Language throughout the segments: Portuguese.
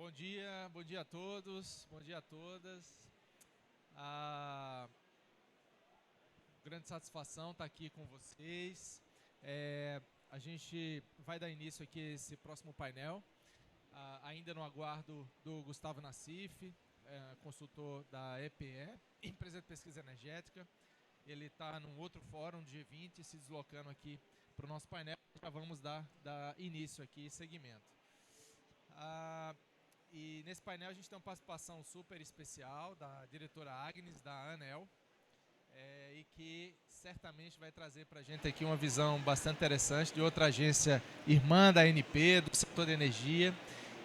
Bom dia a todos, bom dia a todas. Grande satisfação estar aqui com vocês. A gente vai dar início aqui a esse próximo painel, ainda no aguardo do Gustavo Nassif, consultor da EPE, Empresa de Pesquisa Energética. Ele está num outro fórum do G20, se deslocando aqui para o nosso painel. Já vamos dar início aqui e seguimento. E nesse painel a gente tem uma participação super especial da diretora Agnes, da ANEEL, e que certamente vai trazer para a gente aqui uma visão bastante interessante de outra agência irmã da ANP, do setor de energia,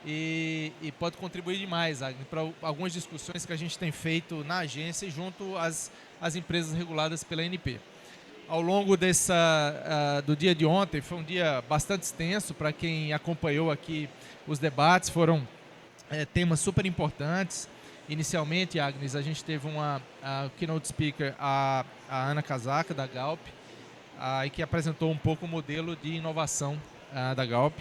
e pode contribuir demais, Agnes, para algumas discussões que a gente tem feito na agência e junto às empresas reguladas pela ANP. Ao longo do dia de ontem, foi um dia bastante extenso. Para quem acompanhou aqui os debates, foram temas super importantes. Inicialmente, Agnes, a gente teve uma keynote speaker, a Ana Casaca, da Galp, que apresentou um pouco o modelo de inovação da Galp.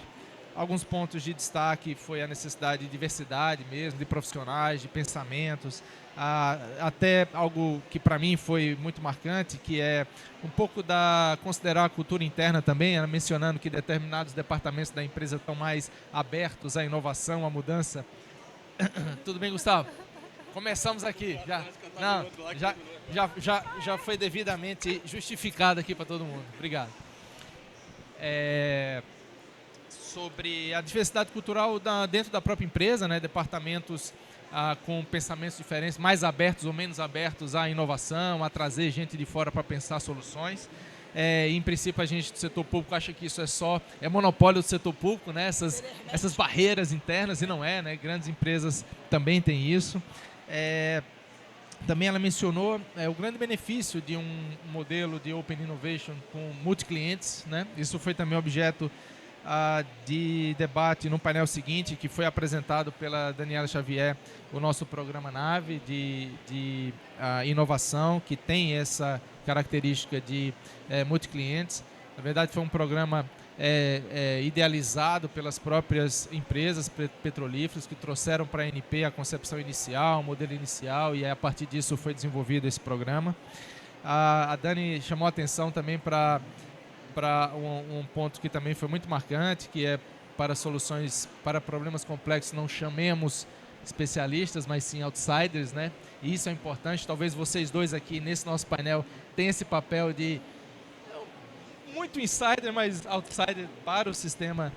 Alguns pontos de destaque foi a necessidade de diversidade mesmo, de profissionais, de pensamentos, até algo que para mim foi muito marcante, que é um pouco considerar a cultura interna também, ela mencionando que determinados departamentos da empresa estão mais abertos à inovação, à mudança. Tudo bem, Gustavo? Começamos aqui. Já foi devidamente justificado aqui para todo mundo. Obrigado. Sobre a diversidade cultural dentro da própria empresa, né? Departamentos com pensamentos diferentes, mais abertos ou menos abertos à inovação, a trazer gente de fora para pensar soluções. Em princípio, a gente do setor público acha que isso é monopólio do setor público, né? Essas barreiras internas, e não é, né? Grandes empresas também têm isso. Também ela mencionou o grande benefício de um modelo de Open Innovation com multiclientes, né? Isso foi também objeto de debate no painel seguinte, que foi apresentado pela Daniela Xavier, o nosso programa NAVE de inovação, que tem essa característica de multiclientes. Na verdade, foi um programa idealizado pelas próprias empresas petrolíferas, que trouxeram para a ANP a concepção inicial, o modelo inicial, e a partir disso foi desenvolvido esse programa. A Dani chamou a atenção também para um ponto que também foi muito marcante, que é para soluções, para problemas complexos, não chamemos especialistas, mas sim outsiders, né? E isso é importante. Talvez vocês dois aqui nesse nosso painel tenham esse papel de muito insider, mas outsider para o sistema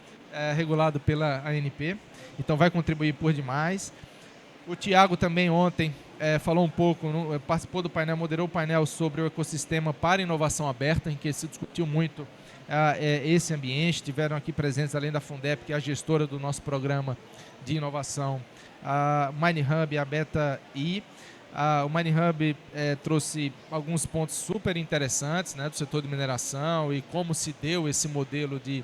regulado pela ANP. Então vai contribuir por demais. O Tiago também ontem falou um pouco, participou do painel, moderou o painel sobre o ecossistema para inovação aberta, em que se discutiu muito esse ambiente. Tiveram aqui presentes, além da Fundep, que é a gestora do nosso programa de inovação, a MineHub e a Beta I. O MineHub trouxe alguns pontos super interessantes, né, do setor de mineração e como se deu esse modelo de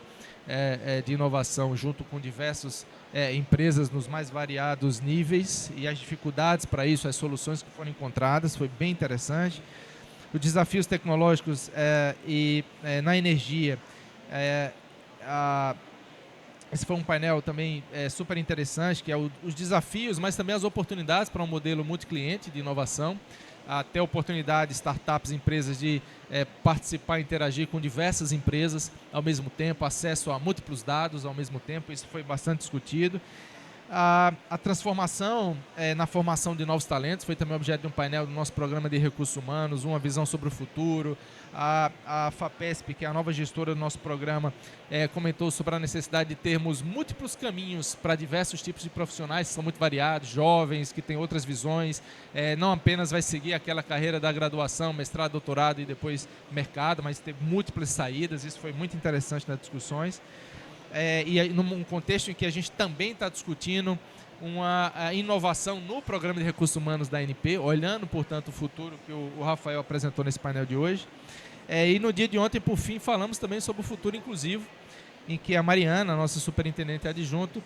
inovação junto com diversas empresas nos mais variados níveis e as dificuldades para isso, as soluções que foram encontradas, foi bem interessante. Os desafios tecnológicos na energia, esse foi um painel também super interessante, que é os desafios, mas também as oportunidades para um modelo multicliente de inovação, até a oportunidade de startups, empresas de participar e interagir com diversas empresas ao mesmo tempo, acesso a múltiplos dados ao mesmo tempo, isso foi bastante discutido. A transformação na formação de novos talentos foi também objeto de um painel do nosso programa de recursos humanos, uma visão sobre o futuro. A FAPESP, que é a nova gestora do nosso programa, comentou sobre a necessidade de termos múltiplos caminhos para diversos tipos de profissionais que são muito variados, jovens, que têm outras visões, não apenas vai seguir aquela carreira da graduação, mestrado, doutorado e depois mercado, mas ter múltiplas saídas. Isso foi muito interessante nas discussões. E num contexto em que a gente também está discutindo uma inovação no programa de recursos humanos da ANP, olhando, portanto, o futuro que o Rafael apresentou nesse painel de hoje. E no dia de ontem, por fim, falamos também sobre o futuro inclusivo, em que a Mariana, nossa superintendente adjunto,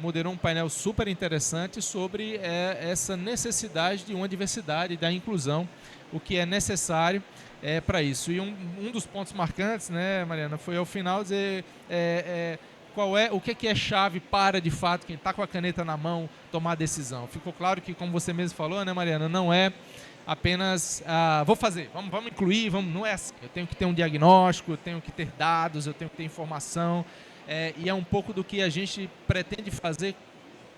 moderou um painel super interessante sobre essa necessidade de uma diversidade, da inclusão, o que é necessário para isso. E um dos pontos marcantes, né, Mariana, foi ao final dizer o que é chave para, de fato, quem está com a caneta na mão, tomar a decisão. Ficou claro que, como você mesmo falou, né, Mariana, não é apenas, vou fazer, vamos incluir, não é assim. Eu tenho que ter um diagnóstico, eu tenho que ter dados, eu tenho que ter informação, e é um pouco do que a gente pretende fazer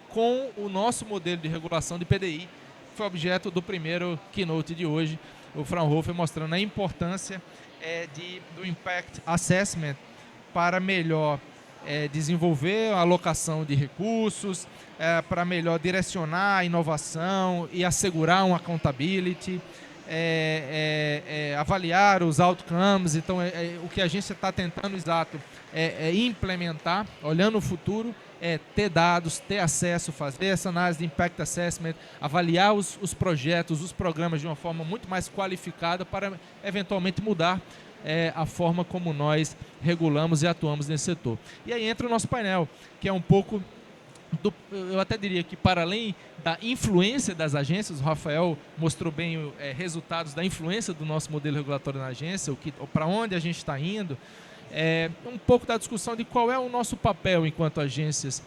com o nosso modelo de regulação de PDI, que foi objeto do primeiro keynote de hoje, o Fraunhofer mostrando a importância do Impact Assessment para melhor desenvolver a alocação de recursos, para melhor direcionar a inovação e assegurar uma accountability, avaliar os outcomes. Então, o que a gente está tentando, exato, é implementar, olhando o futuro, ter dados, ter acesso, fazer essa análise de Impact Assessment, avaliar os projetos, os programas de uma forma muito mais qualificada para, eventualmente, mudar a forma como nós regulamos e atuamos nesse setor. E aí entra o nosso painel, que é um pouco, eu até diria que para além da influência das agências, o Rafael mostrou bem resultados da influência do nosso modelo regulatório na agência, para onde a gente está indo, um pouco da discussão de qual é o nosso papel enquanto agências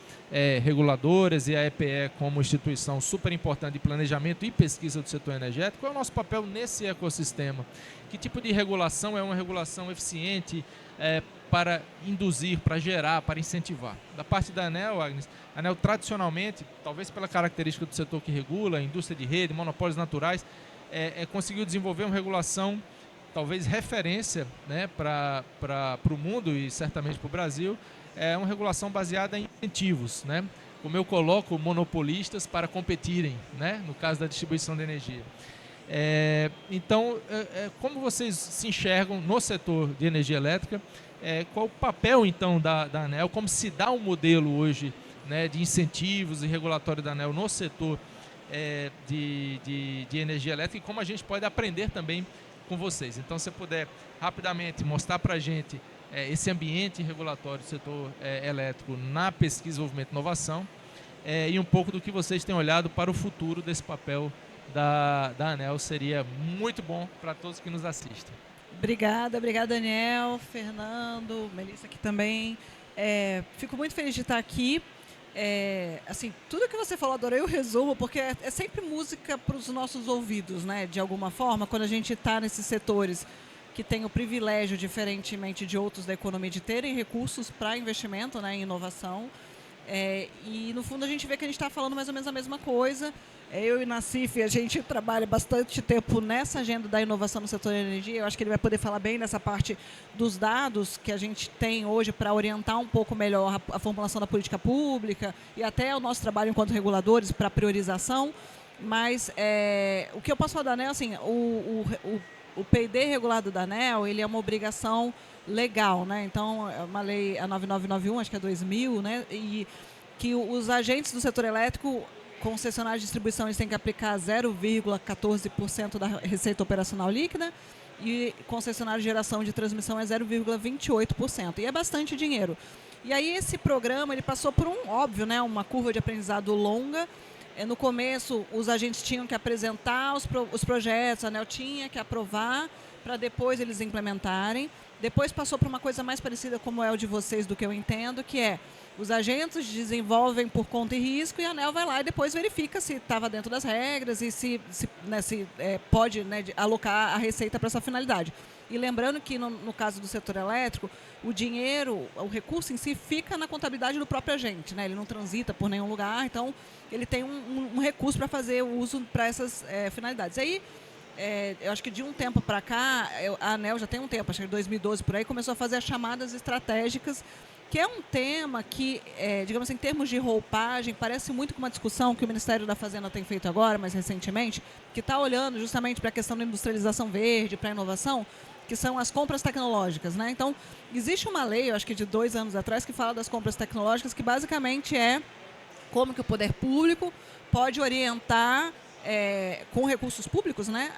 reguladoras e a EPE como instituição super importante de planejamento e pesquisa do setor energético, qual é o nosso papel nesse ecossistema? Que tipo de regulação é uma regulação eficiente para induzir, para gerar, para incentivar? Da parte da ANEEL, Agnes, a ANEEL tradicionalmente, talvez pela característica do setor que regula, indústria de rede, monopólios naturais, conseguiu desenvolver uma regulação talvez referência, né, para o mundo e certamente para o Brasil, uma regulação baseada em incentivos, né, como eu coloco monopolistas para competirem, né, no caso da distribuição de energia. Então, como vocês se enxergam no setor de energia elétrica, qual o papel então da ANEEL, como se dá um modelo hoje, né, de incentivos e regulatório da ANEEL no setor de energia elétrica, e como a gente pode aprender também com vocês. Então, se você puder rapidamente mostrar para a gente esse ambiente regulatório do setor elétrico na pesquisa, desenvolvimento e inovação, e um pouco do que vocês têm olhado para o futuro desse papel da ANEEL, seria muito bom para todos que nos assistem. Obrigada, Daniel, Fernando, Melissa aqui também. Fico muito feliz de estar aqui. Assim, tudo que você falou, adorei o resumo, porque é sempre música para os nossos ouvidos, né? De alguma forma, quando a gente está nesses setores que tem o privilégio, diferentemente de outros da economia, de terem recursos para investimento, né, em inovação. E, no fundo, a gente vê que a gente está falando mais ou menos a mesma coisa. Eu e Nassif, a gente trabalha bastante tempo nessa agenda da inovação no setor de energia. Eu acho que ele vai poder falar bem dessa parte dos dados que a gente tem hoje para orientar um pouco melhor a formulação da política pública e até o nosso trabalho enquanto reguladores para priorização. Mas o que eu posso falar da ANEEL, assim, o P&D regulado da ANEEL, ele é uma obrigação legal, né? Então, é uma lei, a 9991, acho que é 2000, né? E que os agentes do setor elétrico, concessionários de distribuição, eles têm que aplicar 0,14% da receita operacional líquida e concessionário de geração de transmissão é 0,28%. E é bastante dinheiro. E aí esse programa ele passou por óbvio, né, uma curva de aprendizado longa. No começo, os agentes tinham que apresentar os projetos, a ANEEL tinha que aprovar para depois eles implementarem. Depois passou por uma coisa mais parecida como é o de vocês, do que eu entendo, que é os agentes desenvolvem por conta e risco e a ANEEL vai lá e depois verifica se estava dentro das regras e se pode, né, alocar a receita para essa finalidade. E lembrando que, no caso do setor elétrico, o dinheiro, o recurso em si, fica na contabilidade do próprio agente, né? Ele não transita por nenhum lugar, então ele tem um recurso para fazer o uso para essas finalidades. Aí, eu acho que de um tempo para cá, a ANEEL já tem um tempo, acho que 2012 por aí, começou a fazer as chamadas estratégicas, que é um tema que, digamos assim, em termos de roupagem, parece muito com uma discussão que o Ministério da Fazenda tem feito agora, mais recentemente, que está olhando justamente para a questão da industrialização verde, para a inovação, que são as compras tecnológicas, né? Então, existe uma lei, eu acho que de 2 anos atrás, que fala das compras tecnológicas, que basicamente é como que o poder público pode orientar, com recursos públicos, né,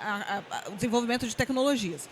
o desenvolvimento de tecnologias.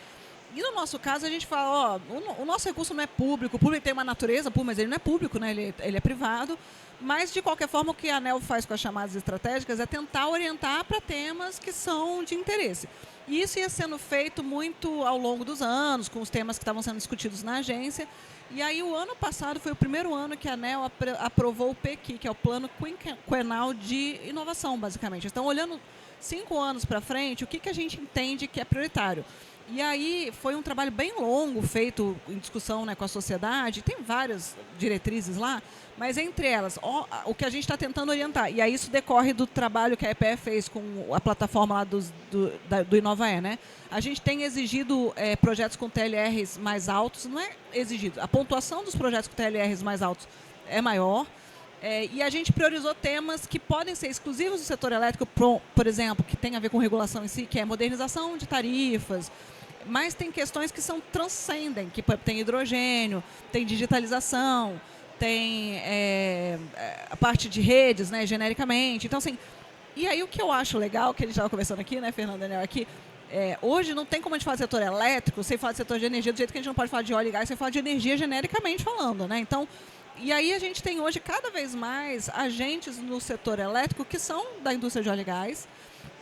E no nosso caso, a gente fala, o nosso recurso não é público, o público tem uma natureza, mas ele não é público, né? Ele é privado. Mas, de qualquer forma, o que a ANEEL faz com as chamadas estratégicas é tentar orientar para temas que são de interesse. E isso ia sendo feito muito ao longo dos anos, com os temas que estavam sendo discutidos na agência. E aí, o ano passado foi o primeiro ano que a ANEEL aprovou o PQI, que é o Plano Quinquenal de Inovação, basicamente. Então, olhando 5 anos para frente, o que a gente entende que é prioritário? E aí foi um trabalho bem longo, feito em discussão, né, com a sociedade. Tem várias diretrizes lá, mas entre elas, o que a gente está tentando orientar. E aí isso decorre do trabalho que a EPE fez com a plataforma lá do Inovae, né? A gente tem exigido projetos com TLRs mais altos, não é exigido. A pontuação dos projetos com TLRs mais altos é maior. E a gente priorizou temas que podem ser exclusivos do setor elétrico, por exemplo, que tem a ver com regulação em si, que é modernização de tarifas, mas tem questões que transcendem, que tem hidrogênio, tem digitalização, tem a parte de redes, né, genericamente. Então, assim, e aí o que eu acho legal, que a gente estava conversando aqui, né, Fernando e Daniel, aqui, hoje não tem como a gente falar de setor elétrico sem falar de setor de energia, do jeito que a gente não pode falar de óleo e gás sem falar de energia genericamente falando, né? Então, e aí a gente tem hoje cada vez mais agentes no setor elétrico que são da indústria de óleo e gás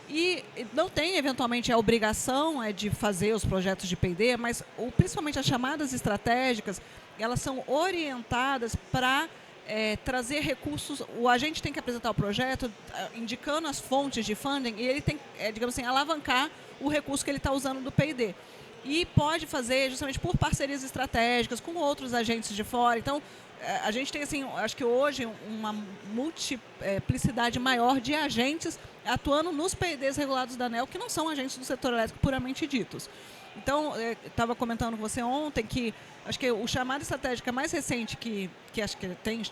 e não tem, eventualmente, a obrigação de fazer os projetos de P&D, mas principalmente as chamadas estratégicas, elas são orientadas para trazer recursos. O agente tem que apresentar o projeto indicando as fontes de funding e ele tem, digamos assim, alavancar o recurso que ele está usando do P&D. E pode fazer justamente por parcerias estratégicas com outros agentes de fora. Então, a gente tem, assim, acho que hoje, uma multiplicidade maior de agentes atuando nos P&Ds regulados da ANEEL, que não são agentes do setor elétrico puramente ditos. Então, estava comentando com você ontem que acho que o chamado estratégica mais recente que acho que tem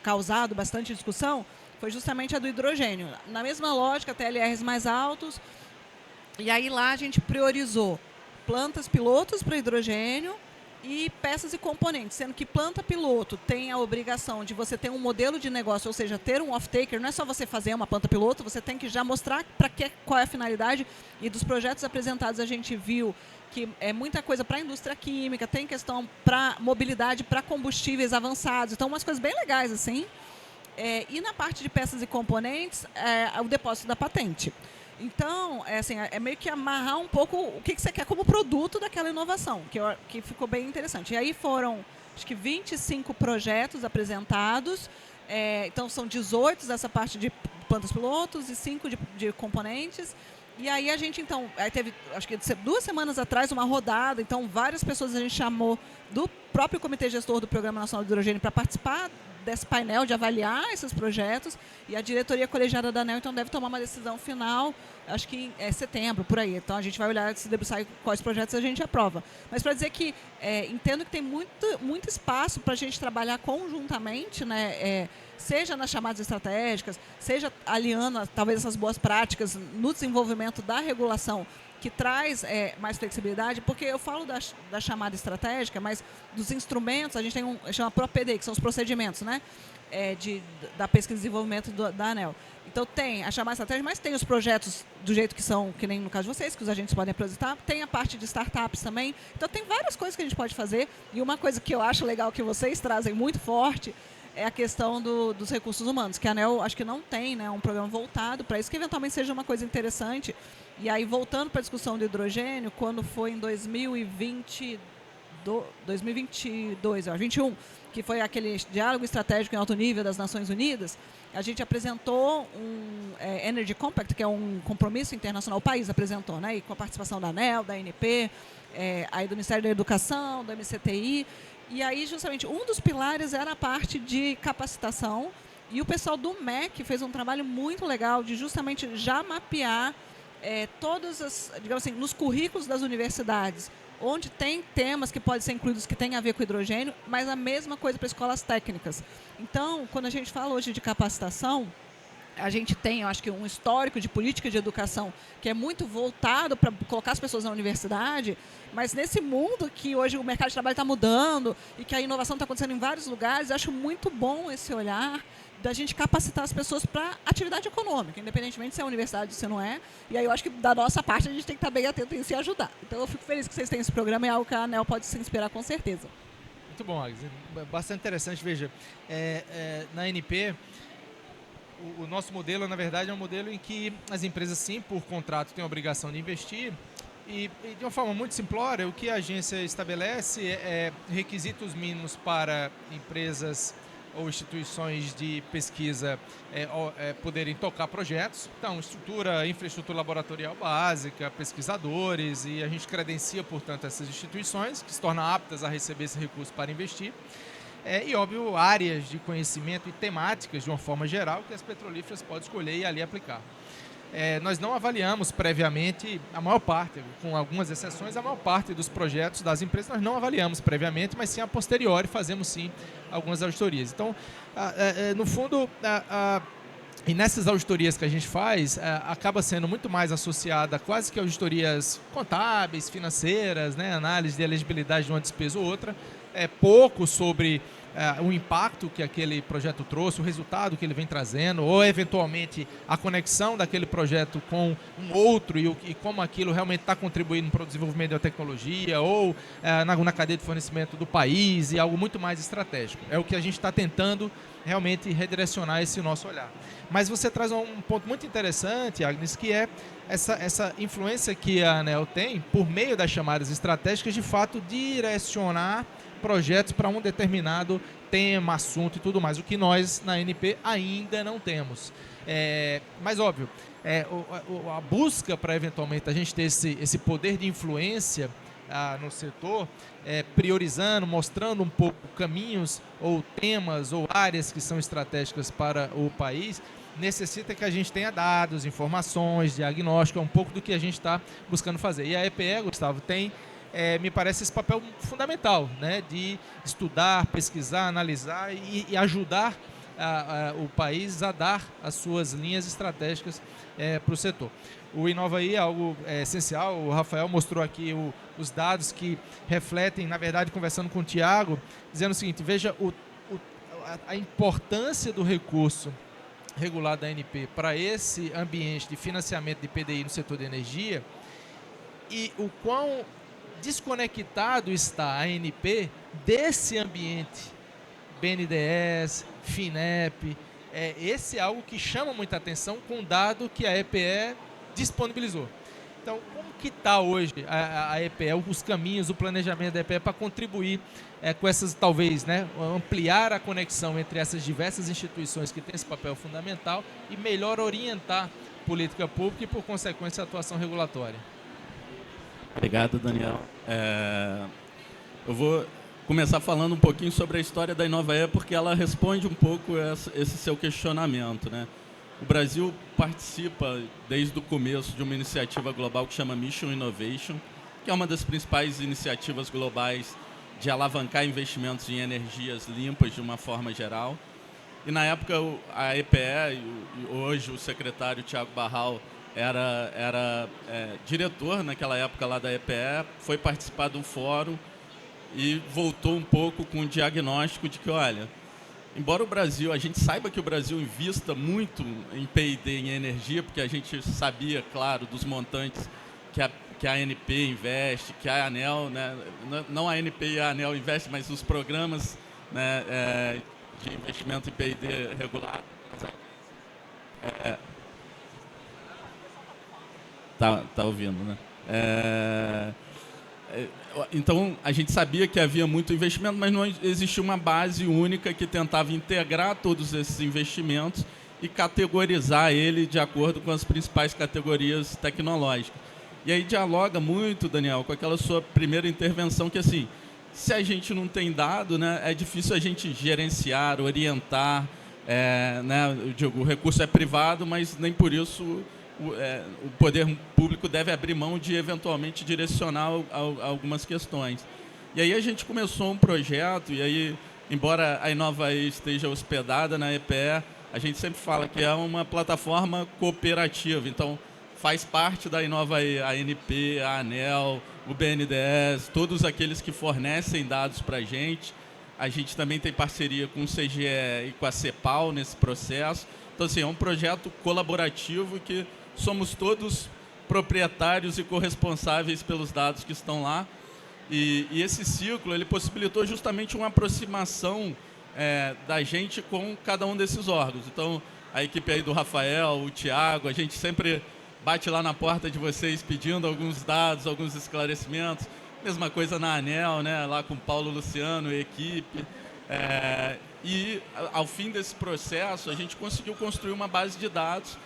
causado bastante discussão foi justamente a do hidrogênio. Na mesma lógica, TLRs mais altos, e aí lá a gente priorizou plantas pilotos para hidrogênio e peças e componentes, sendo que planta piloto tem a obrigação de você ter um modelo de negócio, ou seja, ter um off-taker, não é só você fazer uma planta piloto, você tem que já mostrar qual é a finalidade, e dos projetos apresentados a gente viu que é muita coisa para a indústria química, tem questão para mobilidade, para combustíveis avançados, então umas coisas bem legais assim. E na parte de peças e componentes, o depósito da patente. Então, assim, meio que amarrar um pouco o que você quer como produto daquela inovação, que ficou bem interessante. E aí foram, acho que 25 projetos apresentados, então são 18 dessa parte de plantas pilotos e 5 de componentes. E aí a gente, então, teve, acho que 2 semanas atrás, uma rodada, então várias pessoas a gente chamou do próprio Comitê Gestor do Programa Nacional de Hidrogênio para participar desse painel de avaliar esses projetos, e a diretoria colegiada da ANEEL então deve tomar uma decisão final, acho que em setembro, por aí. Então a gente vai olhar, se debruçar quais projetos a gente aprova. Mas para dizer que entendo que tem muito espaço para a gente trabalhar conjuntamente, né, seja nas chamadas estratégicas, seja aliando talvez essas boas práticas no desenvolvimento da regulação que traz mais flexibilidade, porque eu falo da chamada estratégica, mas dos instrumentos, a gente tem chama ProPD, que são os procedimentos, né, da pesquisa e desenvolvimento da ANEEL. Então tem a chamada estratégica, mas tem os projetos do jeito que são, que nem no caso de vocês, que os agentes podem apresentar, tem a parte de startups também. Então tem várias coisas que a gente pode fazer, e uma coisa que eu acho legal que vocês trazem muito forte é a questão dos recursos humanos, que a ANEEL acho que não tem, né, um programa voltado para isso, que eventualmente seja uma coisa interessante. E aí, voltando para a discussão do hidrogênio, quando foi em 2022, 2021, que foi aquele diálogo estratégico em alto nível das Nações Unidas, a gente apresentou um Energy Compact, que é um compromisso internacional, o país apresentou, né, e com a participação da ANEEL, da ANP, aí do Ministério da Educação, do MCTI. E aí, justamente, um dos pilares era a parte de capacitação, e o pessoal do MEC fez um trabalho muito legal de justamente já mapear todas as, digamos assim, nos currículos das universidades, onde tem temas que podem ser incluídos que têm a ver com hidrogênio, mas a mesma coisa para escolas técnicas. Então, quando a gente fala hoje de capacitação, a gente tem, eu acho que um histórico de política de educação que é muito voltado para colocar as pessoas na universidade, mas nesse mundo que hoje o mercado de trabalho está mudando e que a inovação está acontecendo em vários lugares, eu acho muito bom esse olhar da gente capacitar as pessoas para atividade econômica, independentemente se é universidade ou se não é. E aí eu acho que da nossa parte a gente tem que estar bem atento em se ajudar. Então eu fico feliz que vocês tenham esse programa, é algo que a ANEEL pode se inspirar com certeza. Muito bom, Agnes. Bastante interessante. Veja, na ANP, o nosso modelo, na verdade, é um modelo em que as empresas, sim, por contrato, têm a obrigação de investir. E de uma forma muito simplória, o que a agência estabelece é requisitos mínimos para empresas ou instituições de pesquisa poderem tocar projetos. Então, infraestrutura laboratorial básica, pesquisadores, e a gente credencia, portanto, essas instituições que se tornam aptas a receber esse recurso para investir. E, óbvio, áreas de conhecimento e temáticas, de uma forma geral, que as petrolíferas podem escolher e ali aplicar. Nós não avaliamos previamente a maior parte, com algumas exceções, a maior parte dos projetos das empresas nós não avaliamos previamente, mas sim a posteriori fazemos sim algumas auditorias. Então, no fundo, e nessas auditorias que a gente faz, acaba sendo muito mais associada quase que auditorias contábeis, financeiras, né, análise de elegibilidade de uma despesa ou outra, pouco sobre o impacto que aquele projeto trouxe, o resultado que ele vem trazendo, ou eventualmente a conexão daquele projeto com um outro e como aquilo realmente está contribuindo para o desenvolvimento da tecnologia ou na cadeia de fornecimento do país, e algo muito mais estratégico. É o que a gente está tentando realmente redirecionar esse nosso olhar. Mas você traz um ponto muito interessante, Agnes, que é essa influência que a ANEEL tem, por meio das chamadas estratégicas, de fato direcionar projetos para um determinado tema, assunto e tudo mais, o que nós na ANP ainda não temos. Mas, óbvio, a busca para eventualmente a gente ter esse poder de influência no setor, priorizando, mostrando um pouco caminhos ou temas ou áreas que são estratégicas para o país, necessita que a gente tenha dados, informações, diagnóstico, um pouco do que a gente está buscando fazer. E a EPE, Gustavo, tem, me parece, esse papel fundamental, né, de estudar, pesquisar, analisar e ajudar o país a dar as suas linhas estratégicas para o setor. O Inovaí é algo essencial. O Rafael mostrou aqui os dados que refletem, na verdade, conversando com o Tiago, dizendo o seguinte: veja a importância do recurso regulado da ANP para esse ambiente de financiamento de PDI no setor de energia, e o quão desconectado está a ANP desse ambiente BNDES, FINEP. Esse é algo que chama muita atenção com o dado que a EPE disponibilizou. Então, como que está hoje a EPE, os caminhos, o planejamento da EPE para contribuir com essas, talvez, né, ampliar a conexão entre essas diversas instituições que têm esse papel fundamental e melhor orientar política pública e, por consequência, a atuação regulatória? Obrigado, Daniel. Eu vou começar falando um pouquinho sobre a história da Inovaê, porque ela responde um pouco esse seu questionamento, né? O Brasil participa desde o começo de uma iniciativa global que chama Mission Innovation, que é uma das principais iniciativas globais de alavancar investimentos em energias limpas de uma forma geral. E na época a EPE, e hoje o secretário Tiago Barral era diretor naquela época lá da EPE, foi participar de um fórum e voltou um pouco com um diagnóstico de que, olha, embora o Brasil, a gente saiba que o Brasil invista muito em P&D, em energia, porque a gente sabia, claro, dos montantes que a ANP investe, que a ANEEL, né, não a ANP e a ANEEL investe, mas os programas, né, de investimento em P&D regulado. Tá ouvindo, né? Então, a gente sabia que havia muito investimento, mas não existia uma base única que tentava integrar todos esses investimentos e categorizar ele de acordo com as principais categorias tecnológicas. E aí dialoga muito, Daniel, com aquela sua primeira intervenção, que assim, se a gente não tem dado, né, é difícil a gente gerenciar, orientar, né, eu digo, o recurso é privado, mas nem por isso o poder público deve abrir mão de, eventualmente, direcionar algumas questões. E aí a gente começou um projeto, e aí, embora a Inovaê esteja hospedada na EPE, a gente sempre fala que é uma plataforma cooperativa, então faz parte da InovaE, a ANP, a ANEEL, o BNDES, todos aqueles que fornecem dados para a gente. A gente também tem parceria com o CGE e com a CEPAL nesse processo. Então, assim, é um projeto colaborativo que somos todos proprietários e corresponsáveis pelos dados que estão lá. E esse ciclo ele possibilitou justamente uma aproximação da gente com cada um desses órgãos. Então, a equipe aí do Rafael, o Tiago, a gente sempre bate lá na porta de vocês pedindo alguns dados, alguns esclarecimentos. Mesma coisa na ANEEL, né? Lá com o Paulo Luciano e equipe. E, ao fim desse processo, a gente conseguiu construir uma base de dados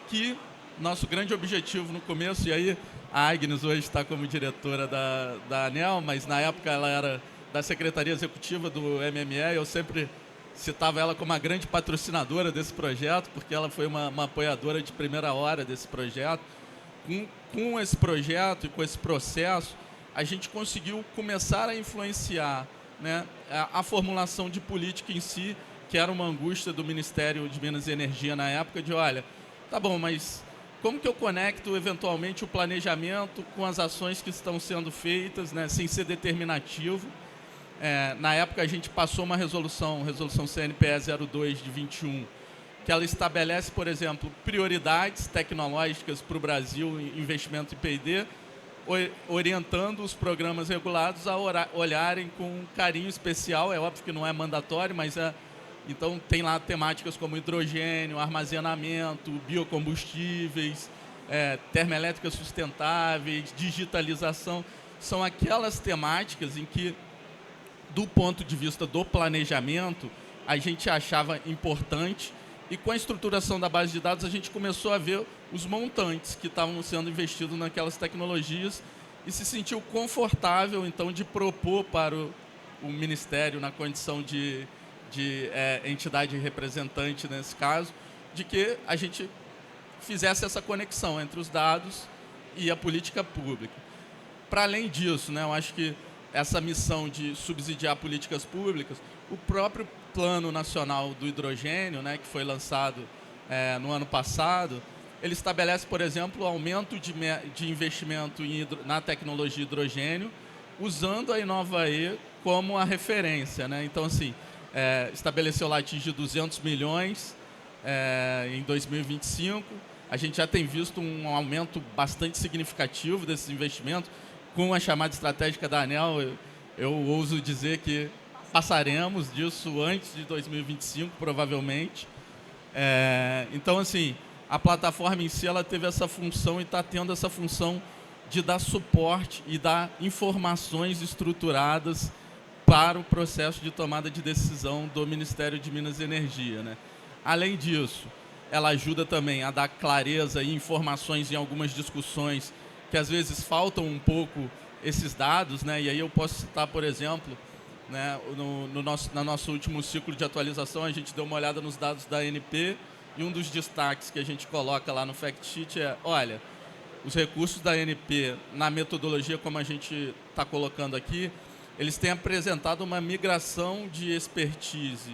que nosso grande objetivo no começo, e aí a Agnes hoje está como diretora da ANEEL, mas na época ela era da Secretaria Executiva do MME, eu sempre citava ela como uma grande patrocinadora desse projeto, porque ela foi uma apoiadora de primeira hora desse projeto. Com esse projeto e com esse processo, a gente conseguiu começar a influenciar, né, a formulação de política em si, que era uma angústia do Ministério de Minas e Energia na época, de olha, tá bom, mas como que eu conecto eventualmente o planejamento com as ações que estão sendo feitas, né, sem ser determinativo? Na época a gente passou uma resolução CNPE 02 de 21, que ela estabelece, por exemplo, prioridades tecnológicas para o Brasil em investimento em P&D, orientando os programas regulados a olharem com carinho especial. É óbvio que não é mandatório, mas então tem lá temáticas como hidrogênio, armazenamento, biocombustíveis, termoelétricas sustentáveis, digitalização. São aquelas temáticas em que, do ponto de vista do planejamento, a gente achava importante, e com a estruturação da base de dados a gente começou a ver os montantes que estavam sendo investidos naquelas tecnologias e se sentiu confortável, então, de propor para o Ministério, na condição de entidade representante nesse caso, de que a gente fizesse essa conexão entre os dados e a política pública. Para além disso, né, eu acho que essa missão de subsidiar políticas públicas, o próprio Plano Nacional do Hidrogênio, né, que foi lançado no ano passado, ele estabelece, por exemplo, o aumento de investimento na tecnologia hidrogênio, usando a InovaE como a referência, né? Então, assim, estabeleceu lá atingir 200 milhões em 2025. A gente já tem visto um aumento bastante significativo desses investimentos, com a chamada estratégica da ANEEL. Eu ouso dizer que passaremos disso antes de 2025, provavelmente. Então, assim, a plataforma em si ela teve essa função e está tendo essa função de dar suporte e dar informações estruturadas para o processo de tomada de decisão do Ministério de Minas e Energia, né? Além disso, ela ajuda também a dar clareza e informações em algumas discussões que às vezes faltam um pouco esses dados, né? E aí eu posso citar, por exemplo, né, no nosso último ciclo de atualização, a gente deu uma olhada nos dados da ANP, e um dos destaques que a gente coloca lá no fact sheet olha, os recursos da ANP, na metodologia como a gente está colocando aqui, eles têm apresentado uma migração de expertise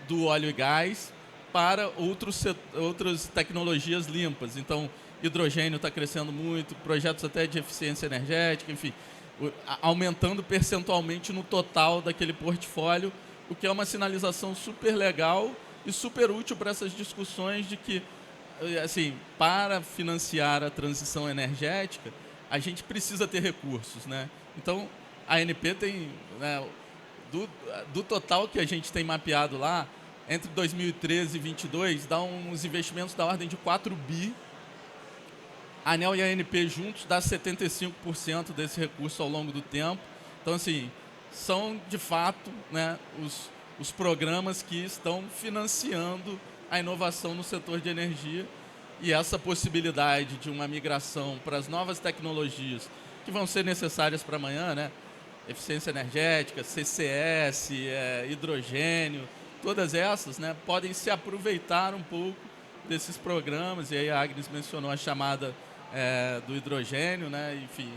do óleo e gás para outras tecnologias limpas. Então, hidrogênio está crescendo muito, projetos até de eficiência energética, enfim, aumentando percentualmente no total daquele portfólio, o que é uma sinalização super legal e super útil para essas discussões de que, assim, para financiar a transição energética, a gente precisa ter recursos, né? Então, a ANP tem, né, do total que a gente tem mapeado lá, entre 2013 e 2022, dá uns investimentos da ordem de 4 bi. A ANEEL e a ANP juntos dá 75% desse recurso ao longo do tempo. Então, assim, são, de fato, né, os programas que estão financiando a inovação no setor de energia, e essa possibilidade de uma migração para as novas tecnologias que vão ser necessárias para amanhã, né? Eficiência energética, CCS, hidrogênio, todas essas, né, podem se aproveitar um pouco desses programas. E aí a Agnes mencionou a chamada do hidrogênio, né? Enfim,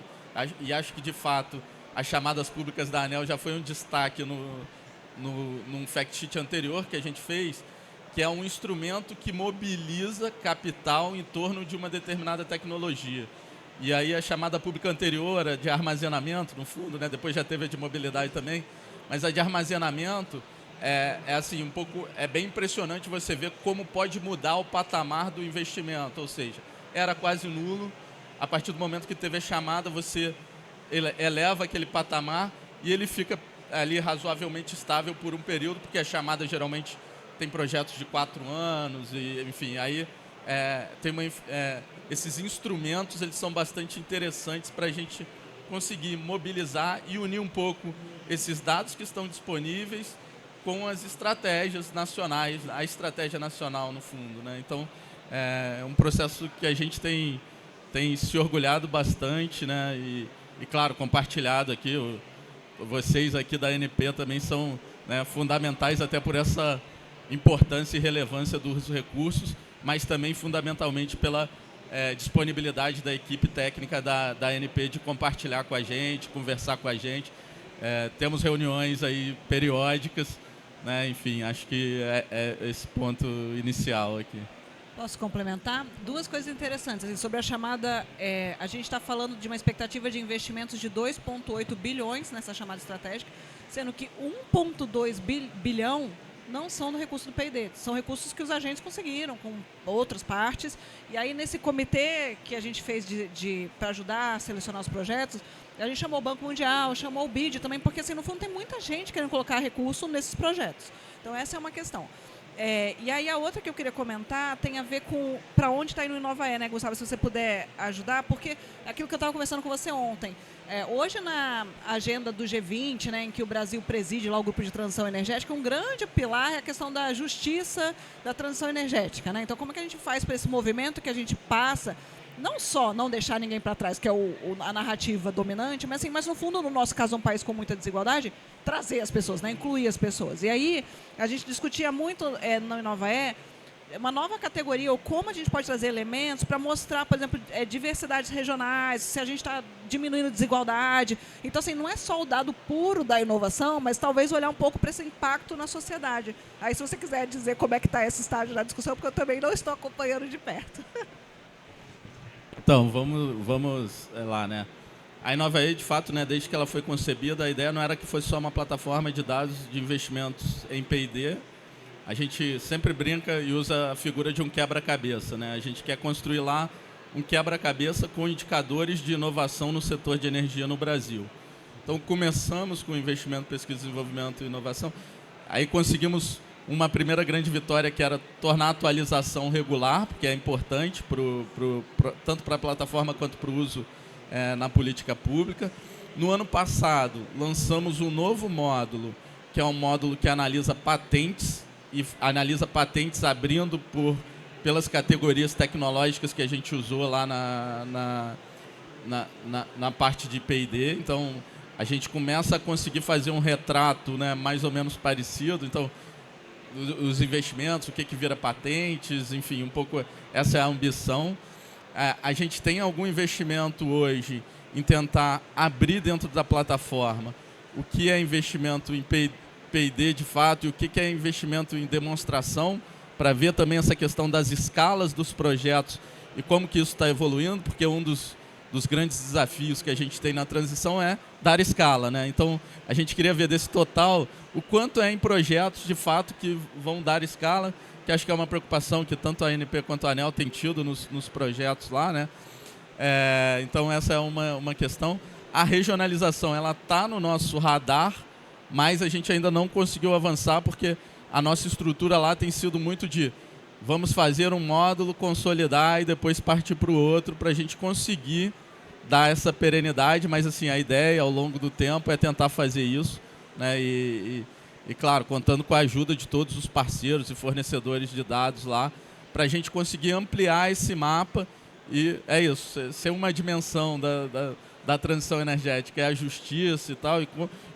e acho que, de fato, as chamadas públicas da ANEEL já foi um destaque num fact sheet anterior que a gente fez, que é um instrumento que mobiliza capital em torno de uma determinada tecnologia. E aí a chamada pública anterior, a de armazenamento, no fundo, né? Depois já teve a de mobilidade também, mas a de armazenamento assim, um pouco, é bem impressionante você ver como pode mudar o patamar do investimento, ou seja, era quase nulo, a partir do momento que teve a chamada, você eleva aquele patamar e ele fica ali razoavelmente estável por um período, porque a chamada geralmente tem projetos de 4 anos, e, enfim, aí esses instrumentos eles são bastante interessantes para a gente conseguir mobilizar e unir um pouco esses dados que estão disponíveis com as estratégias nacionais, a estratégia nacional no fundo, né? Então, é um processo que a gente tem se orgulhado bastante, né? E claro, compartilhado aqui, vocês aqui da ANP também são, né, fundamentais até por essa importância e relevância dos recursos, mas também fundamentalmente pela disponibilidade da equipe técnica da ANP de compartilhar com a gente, conversar com a gente. Temos reuniões aí periódicas, né? Enfim, acho que é esse ponto inicial aqui. Posso complementar? 2 coisas interessantes. Assim, sobre a chamada, a gente está falando de uma expectativa de investimentos de 2,8 bilhões nessa chamada estratégica, sendo que 1,2 bilhão não são do recurso do P&D, são recursos que os agentes conseguiram com outras partes. E aí, nesse comitê que a gente fez para ajudar a selecionar os projetos, a gente chamou o Banco Mundial, chamou o BID também, porque, assim, no fundo, tem muita gente querendo colocar recurso nesses projetos. Então, essa é uma questão. E aí, a outra que eu queria comentar tem a ver com para onde está indo o Inovaê, né, Gustavo? Se você puder ajudar, porque é aquilo que eu estava conversando com você ontem. Hoje, na agenda do G20, né, em que o Brasil preside lá o grupo de transição energética, um grande pilar é a questão da justiça da transição energética, né? Então, como é que a gente faz para esse movimento que a gente passa, não só não deixar ninguém para trás, que é a narrativa dominante, mas, assim, mas, no fundo, no nosso caso, um país com muita desigualdade, trazer as pessoas, né, incluir as pessoas. E aí, a gente discutia muito no Inovaê uma nova categoria, ou como a gente pode trazer elementos para mostrar, por exemplo, diversidades regionais, se a gente está diminuindo a desigualdade. Então, assim, não é só o dado puro da inovação, mas talvez olhar um pouco para esse impacto na sociedade. Aí, se você quiser dizer como é que está esse estágio da discussão, porque eu também não estou acompanhando de perto. Então, vamos lá, né? A Inovaê, de fato, né, desde que ela foi concebida, a ideia não era que fosse só uma plataforma de dados de investimentos em P&D. A gente sempre brinca e usa a figura de um quebra-cabeça, né? A gente quer construir lá um quebra-cabeça com indicadores de inovação no setor de energia no Brasil. Então, começamos com investimento, pesquisa, desenvolvimento e inovação. Aí conseguimos uma primeira grande vitória, que era tornar a atualização regular, porque é importante tanto para a plataforma quanto para o uso na política pública. No ano passado, lançamos um novo módulo, que é um módulo que analisa patentes, e analisa patentes abrindo pelas categorias tecnológicas que a gente usou lá na parte de P&D. Então, a gente começa a conseguir fazer um retrato, né, mais ou menos parecido. Então, os investimentos, o que vira patentes, enfim, um pouco essa é a ambição. A gente tem algum investimento hoje em tentar abrir dentro da plataforma o que é investimento em P&D de fato e o que é investimento em demonstração, para ver também essa questão das escalas dos projetos e como que isso está evoluindo, porque um dos grandes desafios que a gente tem na transição é dar escala, né? Então, a gente queria ver desse total o quanto é em projetos de fato que vão dar escala, que acho que é uma preocupação que tanto a ANP quanto a ANEEL tem tido nos projetos lá, né? Então, essa é uma questão. A regionalização, ela está no nosso radar, mas a gente ainda não conseguiu avançar, porque a nossa estrutura lá tem sido muito de vamos fazer um módulo, consolidar e depois partir para o outro, para a gente conseguir dar essa perenidade, mas assim, a ideia ao longo do tempo é tentar fazer isso, né? E claro, contando com a ajuda de todos os parceiros e fornecedores de dados lá, para a gente conseguir ampliar esse mapa. E é isso, ser uma dimensão da transição energética, é a justiça e tal, e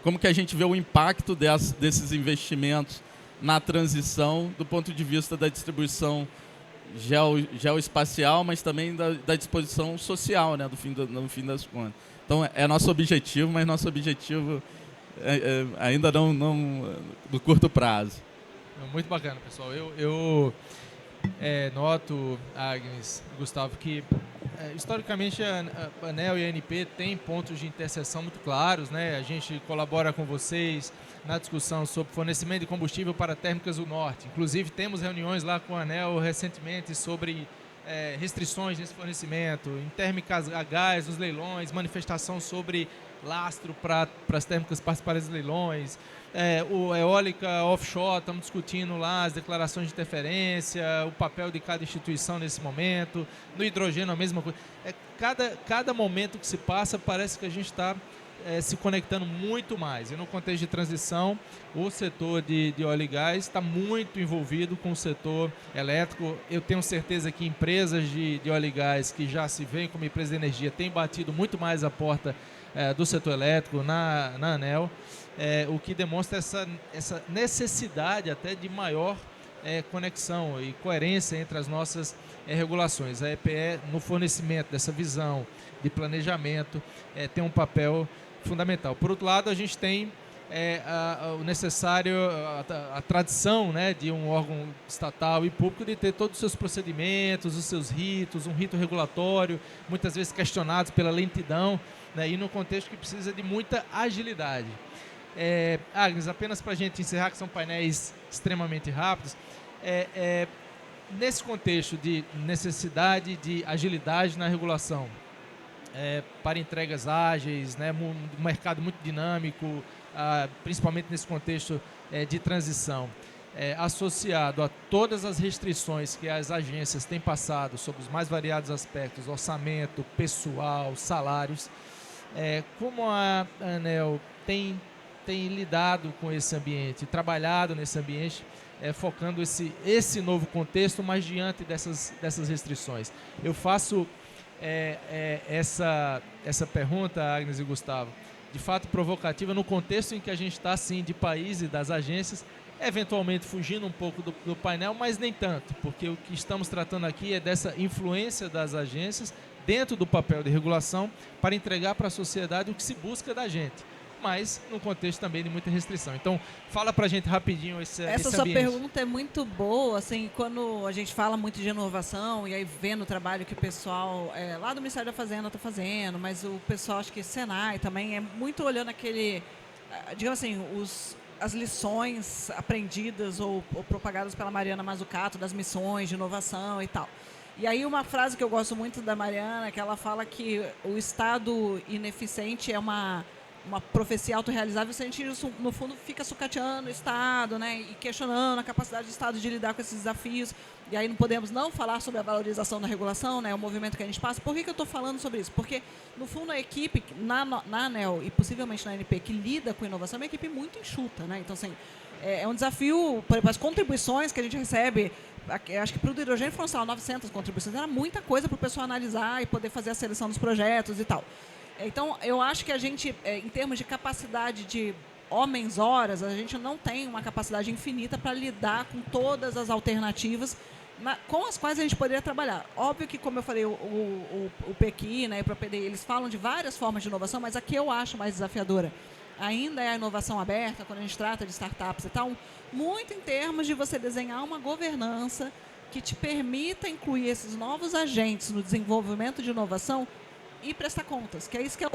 como que a gente vê o impacto desses investimentos na transição do ponto de vista da distribuição geoespacial, mas também da disposição social, né, no fim das contas. Então, é nosso objetivo, mas nosso objetivo ainda não do curto prazo. Muito bacana, pessoal. Eu noto, Agnes, Gustavo, que historicamente a ANEEL e a ANP têm pontos de interseção muito claros, né? A gente colabora com vocês na discussão sobre fornecimento de combustível para térmicas do norte. Inclusive temos reuniões lá com a ANEEL recentemente sobre restrições nesse fornecimento, em térmicas a gás, nos leilões, manifestação sobre lastro para as térmicas participarem dos leilões. O eólica offshore, estamos discutindo lá as declarações de interferência, o papel de cada instituição nesse momento. No hidrogênio a mesma coisa. Cada momento que se passa parece que a gente está se conectando muito mais. E no contexto de transição, o setor de óleo e gás está muito envolvido com o setor elétrico. Eu tenho certeza que empresas de óleo e gás que já se veem como empresa de energia têm batido muito mais a porta do setor elétrico na ANEEL, o que demonstra essa necessidade até de maior conexão e coerência entre as nossas regulações. A EPE, no fornecimento dessa visão de planejamento, tem um papel fundamental. Por outro lado, a gente tem o necessário, a tradição, né, de um órgão estatal e público de ter todos os seus procedimentos, os seus ritos, um rito regulatório, muitas vezes questionados pela lentidão, né, e no contexto que precisa de muita agilidade. Agnes, apenas para a gente encerrar, que são painéis extremamente rápidos, nesse contexto de necessidade de agilidade na regulação, para entregas ágeis, né, um mercado muito dinâmico, principalmente nesse contexto de transição, associado a todas as restrições que as agências têm passado sobre os mais variados aspectos, orçamento, pessoal, salários, como a ANEEL tem lidado com esse ambiente, trabalhado nesse ambiente, focando esse novo contexto, mas diante dessas restrições. Eu faço essa pergunta, Agnes e Gustavo, de fato provocativa, no contexto em que a gente está, sim, de país e das agências, eventualmente fugindo um pouco do painel, mas nem tanto, porque o que estamos tratando aqui é dessa influência das agências dentro do papel de regulação para entregar para a sociedade o que se busca da gente, mas no contexto também de muita restrição. Então, fala para a gente rapidinho esse ambiente. Essa sua pergunta é muito boa, assim, quando a gente fala muito de inovação e aí vendo o trabalho que o pessoal lá do Ministério da Fazenda está fazendo, mas o pessoal, acho que Senai também, é muito olhando aquele, digamos assim, as lições aprendidas ou propagadas pela Mariana Mazzucato das missões de inovação e tal. E aí uma frase que eu gosto muito da Mariana, que ela fala que o Estado ineficiente é uma profecia autorrealizável, se a gente, no fundo, fica sucateando o Estado, né, e questionando a capacidade do Estado de lidar com esses desafios. E aí não podemos não falar sobre a valorização da regulação, né, o movimento que a gente passa. Por que eu estou falando sobre isso? Porque, no fundo, a equipe, na ANEEL e possivelmente na ANP, que lida com inovação, é uma equipe muito enxuta. Né? Então, assim, é um desafio, por exemplo, as contribuições que a gente recebe, acho que para o hidrogênio foram, sei lá, 900 contribuições, era muita coisa para o pessoal analisar e poder fazer a seleção dos projetos e tal. Então, eu acho que a gente, em termos de capacidade de homens-horas, a gente não tem uma capacidade infinita para lidar com todas as alternativas com as quais a gente poderia trabalhar. Óbvio que, como eu falei, o PQI, né, e o ProPDI, eles falam de várias formas de inovação, mas a que eu acho mais desafiadora ainda é a inovação aberta, quando a gente trata de startups e tal, muito em termos de você desenhar uma governança que te permita incluir esses novos agentes no desenvolvimento de inovação e prestar contas, que é isso que é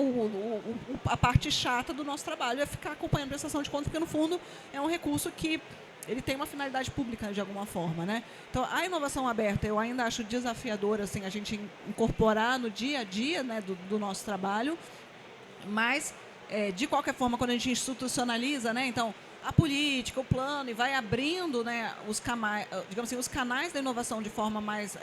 a parte chata do nosso trabalho, é ficar acompanhando a prestação de contas, porque, no fundo, é um recurso que ele tem uma finalidade pública, de alguma forma. Né? Então, a inovação aberta, eu ainda acho desafiadora assim, a gente incorporar no dia a dia, né, do nosso trabalho, mas, de qualquer forma, quando a gente institucionaliza, né, então, a política, o plano, e vai abrindo, né, digamos assim, os canais da inovação de forma mais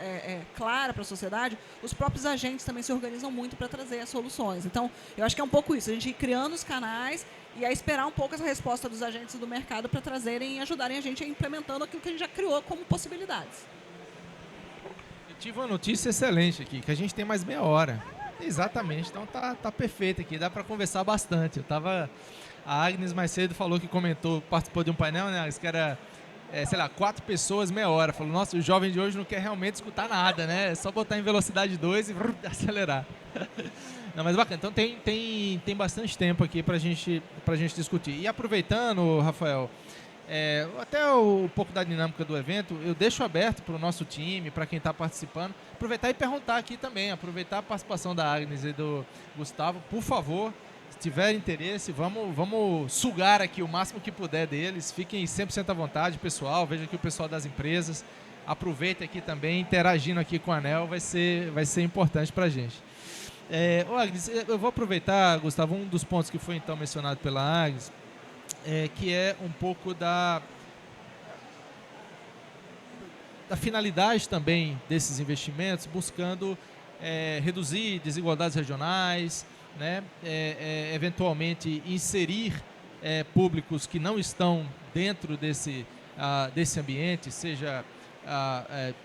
clara para a sociedade, os próprios agentes também se organizam muito para trazer as soluções. Então, eu acho que é um pouco isso, a gente ir criando os canais e aí esperar um pouco essa resposta dos agentes do mercado para trazerem e ajudarem a gente a ir implementando aquilo que a gente já criou como possibilidades. Eu tive uma notícia excelente aqui, que a gente tem mais meia hora. Exatamente, então tá perfeito aqui, dá para conversar bastante. A Agnes mais cedo falou que participou de um painel, né, Agnes, que era, sei lá, 4 pessoas, meia hora. Falou, nossa, o jovem de hoje não quer realmente escutar nada, né? É só botar em velocidade 2 e acelerar. Não, mas bacana. Então tem bastante tempo aqui pra gente discutir. E aproveitando, Rafael, até um pouco da dinâmica do evento, eu deixo aberto para o nosso time, para quem está participando, aproveitar e perguntar aqui também, aproveitar a participação da Agnes e do Gustavo, por favor, se tiver interesse, vamos sugar aqui o máximo que puder deles, fiquem 100% à vontade, pessoal, veja aqui o pessoal das empresas, aproveite aqui também, interagindo aqui com a ANEEL, vai ser importante para a gente. Agnes, eu vou aproveitar, Gustavo, um dos pontos que foi então mencionado pela Agnes, que é um pouco da finalidade também desses investimentos, buscando reduzir desigualdades regionais, né, eventualmente inserir públicos que não estão dentro desse ambiente, seja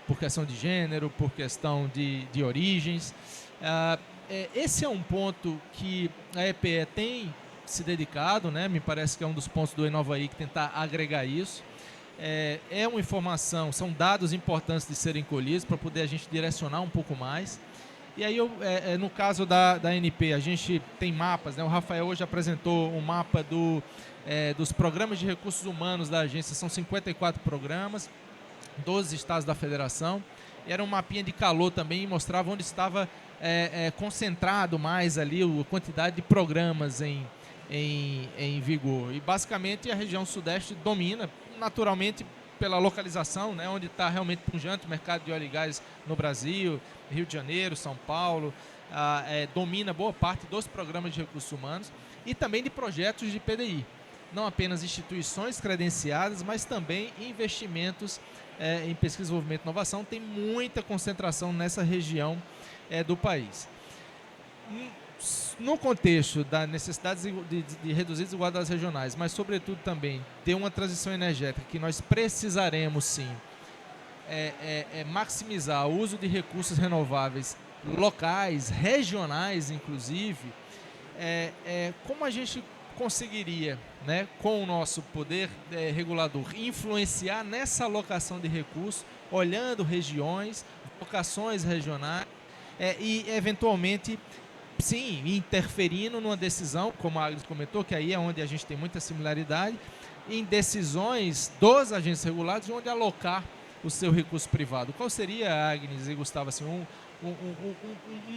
por questão de gênero, por questão de origens. Esse é um ponto que a EPE tem se dedicado, né? Me parece que é um dos pontos do Inovaí que tentar agregar isso. É uma informação, são dados importantes de serem colhidos para poder a gente direcionar um pouco mais. E aí, no caso da ANP, a gente tem mapas, né? O Rafael hoje apresentou um mapa dos programas de recursos humanos da agência, são 54 programas, 12 estados da federação. E era um mapinha de calor também, mostrava onde estava concentrado mais ali a quantidade de programas em vigor. E basicamente a região sudeste domina, naturalmente pela localização, né, onde está realmente pujante o mercado de óleo e gás no Brasil, Rio de Janeiro, São Paulo, domina boa parte dos programas de recursos humanos e também de projetos de PDI. Não apenas instituições credenciadas, mas também investimentos em pesquisa, desenvolvimento e inovação. Tem muita concentração nessa região do país. No contexto da necessidade de reduzir desigualdades regionais, mas sobretudo também de uma transição energética que nós precisaremos sim maximizar o uso de recursos renováveis locais, regionais inclusive, como a gente conseguiria, né, com o nosso poder regulador, influenciar nessa alocação de recursos, olhando regiões, vocações regionais e eventualmente sim, interferindo numa decisão, como a Agnes comentou, que aí é onde a gente tem muita similaridade, em decisões dos agentes regulados de onde alocar o seu recurso privado. Qual seria, Agnes e Gustavo, assim, um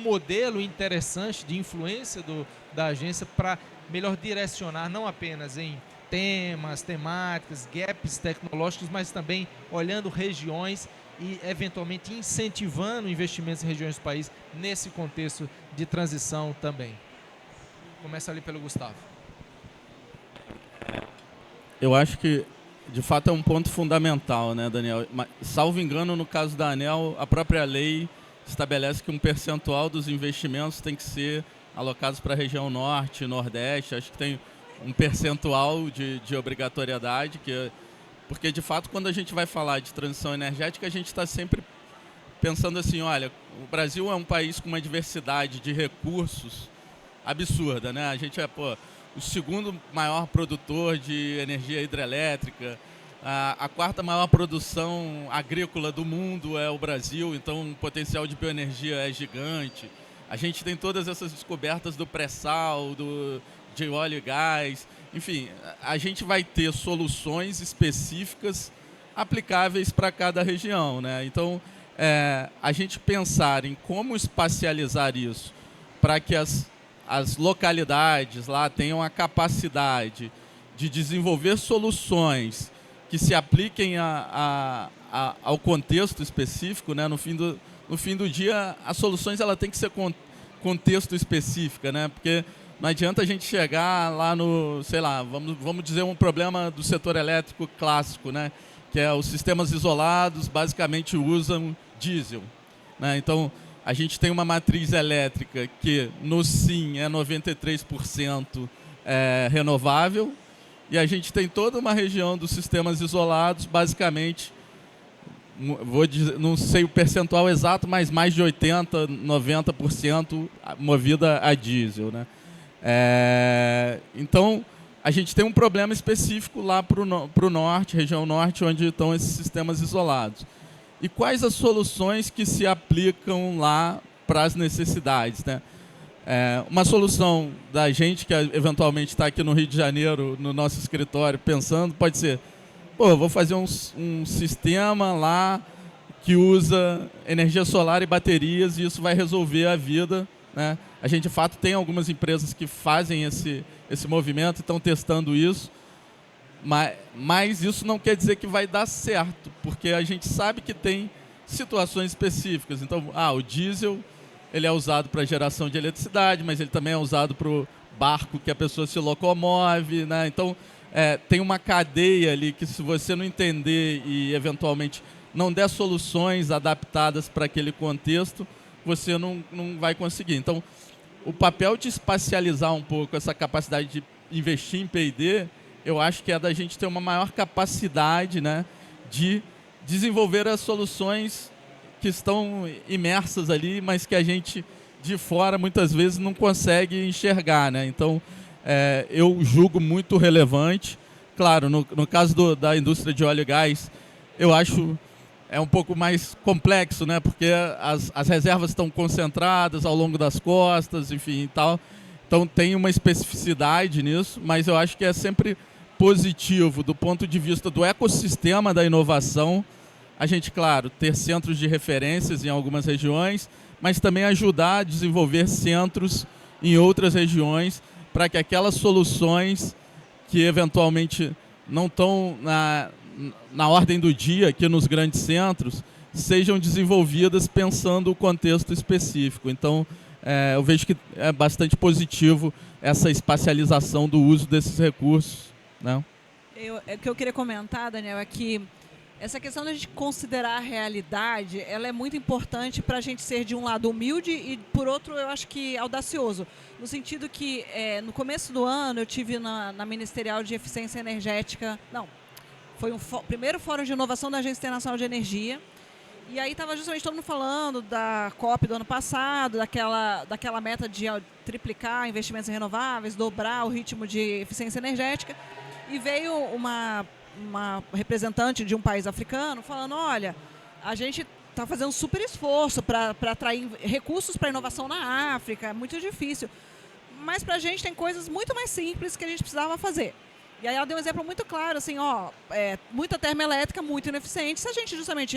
modelo interessante de influência da agência para melhor direcionar, não apenas em temas, temáticas, gaps tecnológicos, mas também olhando regiões e eventualmente incentivando investimentos em regiões do país nesse contexto de transição também. Começa ali pelo Gustavo. Eu acho que, de fato, é um ponto fundamental, né, Daniel? Salvo engano, no caso da ANEEL, a própria lei estabelece que um percentual dos investimentos tem que ser alocados para a região norte, nordeste. Acho que tem um percentual de obrigatoriedade, porque, de fato, quando a gente vai falar de transição energética, a gente está sempre pensando assim, olha, o Brasil é um país com uma diversidade de recursos absurda, né? A gente é o segundo maior produtor de energia hidrelétrica, a quarta maior produção agrícola do mundo é o Brasil, então o potencial de bioenergia é gigante. A gente tem todas essas descobertas do pré-sal, de óleo e gás. Enfim, a gente vai ter soluções específicas aplicáveis para cada região, né? Então, a gente pensar em como espacializar isso para que as localidades lá tenham a capacidade de desenvolver soluções que se apliquem ao contexto específico, né? No fim do dia, as soluções têm que ser contexto específica, né? Porque não adianta a gente chegar lá no, sei lá, vamos dizer um problema do setor elétrico clássico, né? Que é os sistemas isolados basicamente usam diesel, né? Então, a gente tem uma matriz elétrica que no sim é 93% renovável e a gente tem toda uma região dos sistemas isolados, basicamente, vou dizer, não sei o percentual exato, mas mais de 80%, 90% movida a diesel, né? Então, a gente tem um problema específico lá para o norte, região norte, onde estão esses sistemas isolados. E quais as soluções que se aplicam lá para as necessidades, né? Uma solução da gente que eventualmente está aqui no Rio de Janeiro, no nosso escritório, pensando, pode ser pô, vou fazer um sistema lá que usa energia solar e baterias e isso vai resolver a vida, né? A gente, de fato, tem algumas empresas que fazem esse movimento, estão testando isso, mas isso não quer dizer que vai dar certo, porque a gente sabe que tem situações específicas. Então, o diesel ele é usado para geração de eletricidade, mas ele também é usado para o barco que a pessoa se locomove, né? Então, tem uma cadeia ali que, se você não entender e, eventualmente, não der soluções adaptadas para aquele contexto, você não vai conseguir. Então, o papel de espacializar um pouco essa capacidade de investir em P&D, eu acho que é da gente ter uma maior capacidade, né, de desenvolver as soluções que estão imersas ali, mas que a gente, de fora, muitas vezes não consegue enxergar, né? Então, eu julgo muito relevante. Claro, no caso da indústria de óleo e gás, eu acho um pouco mais complexo, né? Porque as reservas estão concentradas ao longo das costas, enfim, e tal. Então tem uma especificidade nisso, mas eu acho que é sempre positivo do ponto de vista do ecossistema da inovação. A gente, claro, ter centros de referências em algumas regiões, mas também ajudar a desenvolver centros em outras regiões para que aquelas soluções que eventualmente não estão na ordem do dia aqui nos grandes centros, sejam desenvolvidas pensando o contexto específico. Então, eu vejo que é bastante positivo essa espacialização do uso desses recursos, né? O que eu queria comentar, Daniel, é que essa questão da gente considerar a realidade, ela é muito importante para a gente ser, de um lado, humilde e, por outro, eu acho que audacioso. No sentido que, no começo do ano, eu tive na Ministerial de Eficiência Energética... Foi o primeiro fórum de inovação da Agência Internacional de Energia. E aí estava justamente todo mundo falando da COP do ano passado, daquela meta de triplicar investimentos em renováveis, dobrar o ritmo de eficiência energética. E veio uma representante de um país africano falando, olha, a gente está fazendo um super esforço para atrair recursos para inovação na África, é muito difícil. Mas para a gente tem coisas muito mais simples que a gente precisava fazer. E aí ela deu um exemplo muito claro, assim, muita termoelétrica muito ineficiente. Se a gente justamente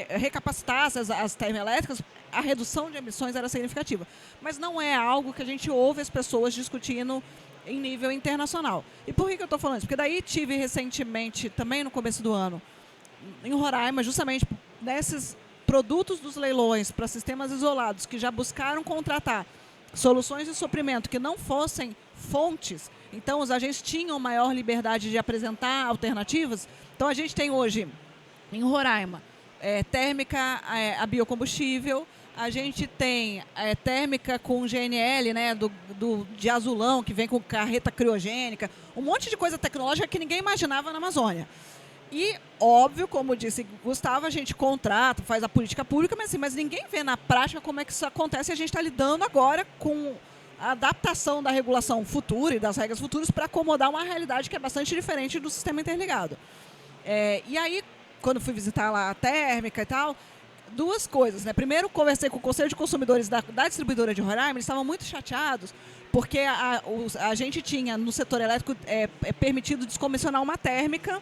recapacitasse as termoelétricas, a redução de emissões era significativa. Mas não é algo que a gente ouve as pessoas discutindo em nível internacional. E por que eu estou falando isso? Porque daí tive recentemente, também no começo do ano, em Roraima, justamente nesses produtos dos leilões para sistemas isolados que já buscaram contratar soluções de suprimento que não fossem fontes. Então, os agentes tinham maior liberdade de apresentar alternativas. Então, a gente tem hoje, em Roraima, térmica a biocombustível, a gente tem térmica com GNL, né, de azulão, que vem com carreta criogênica, um monte de coisa tecnológica que ninguém imaginava na Amazônia. E, óbvio, como disse Gustavo, a gente contrata, faz a política pública, mas ninguém vê na prática como é que isso acontece e a gente está lidando agora com a adaptação da regulação futura e das regras futuras para acomodar uma realidade que é bastante diferente do sistema interligado. E aí, quando fui visitar lá a térmica e tal, duas coisas, né? Primeiro, conversei com o Conselho de Consumidores da distribuidora de Roraima, eles estavam muito chateados, porque a gente tinha, no setor elétrico, permitido descomissionar uma térmica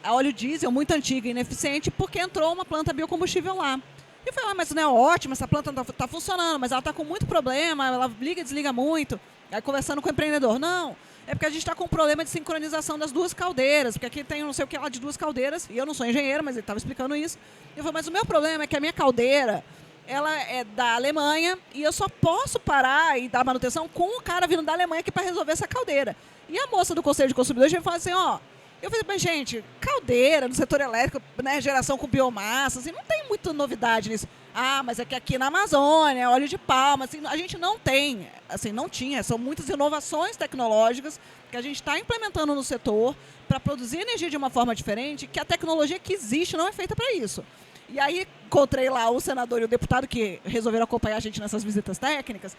a óleo diesel muito antiga e ineficiente, porque entrou uma planta biocombustível lá. E eu falei, mas não é ótimo, essa planta não está funcionando, mas ela está com muito problema, ela liga e desliga muito. Aí conversando com o empreendedor, não, é porque a gente está com um problema de sincronização das duas caldeiras, porque aqui tem não sei o que lá de duas caldeiras, e eu não sou engenheiro, mas ele estava explicando isso. Eu falei, mas o meu problema é que a minha caldeira, ela é da Alemanha, e eu só posso parar e dar manutenção com o cara vindo da Alemanha aqui para resolver essa caldeira. E a moça do Conselho de Consumidores me falou assim, eu falei, mas gente, caldeira no setor elétrico, né, geração com biomassa, assim, não tem muita novidade nisso. Mas é que aqui na Amazônia, óleo de palma, assim, a gente não tem, assim, não tinha, são muitas inovações tecnológicas que a gente está implementando no setor para produzir energia de uma forma diferente, que a tecnologia que existe não é feita para isso. E aí encontrei lá o senador e o deputado que resolveram acompanhar a gente nessas visitas técnicas,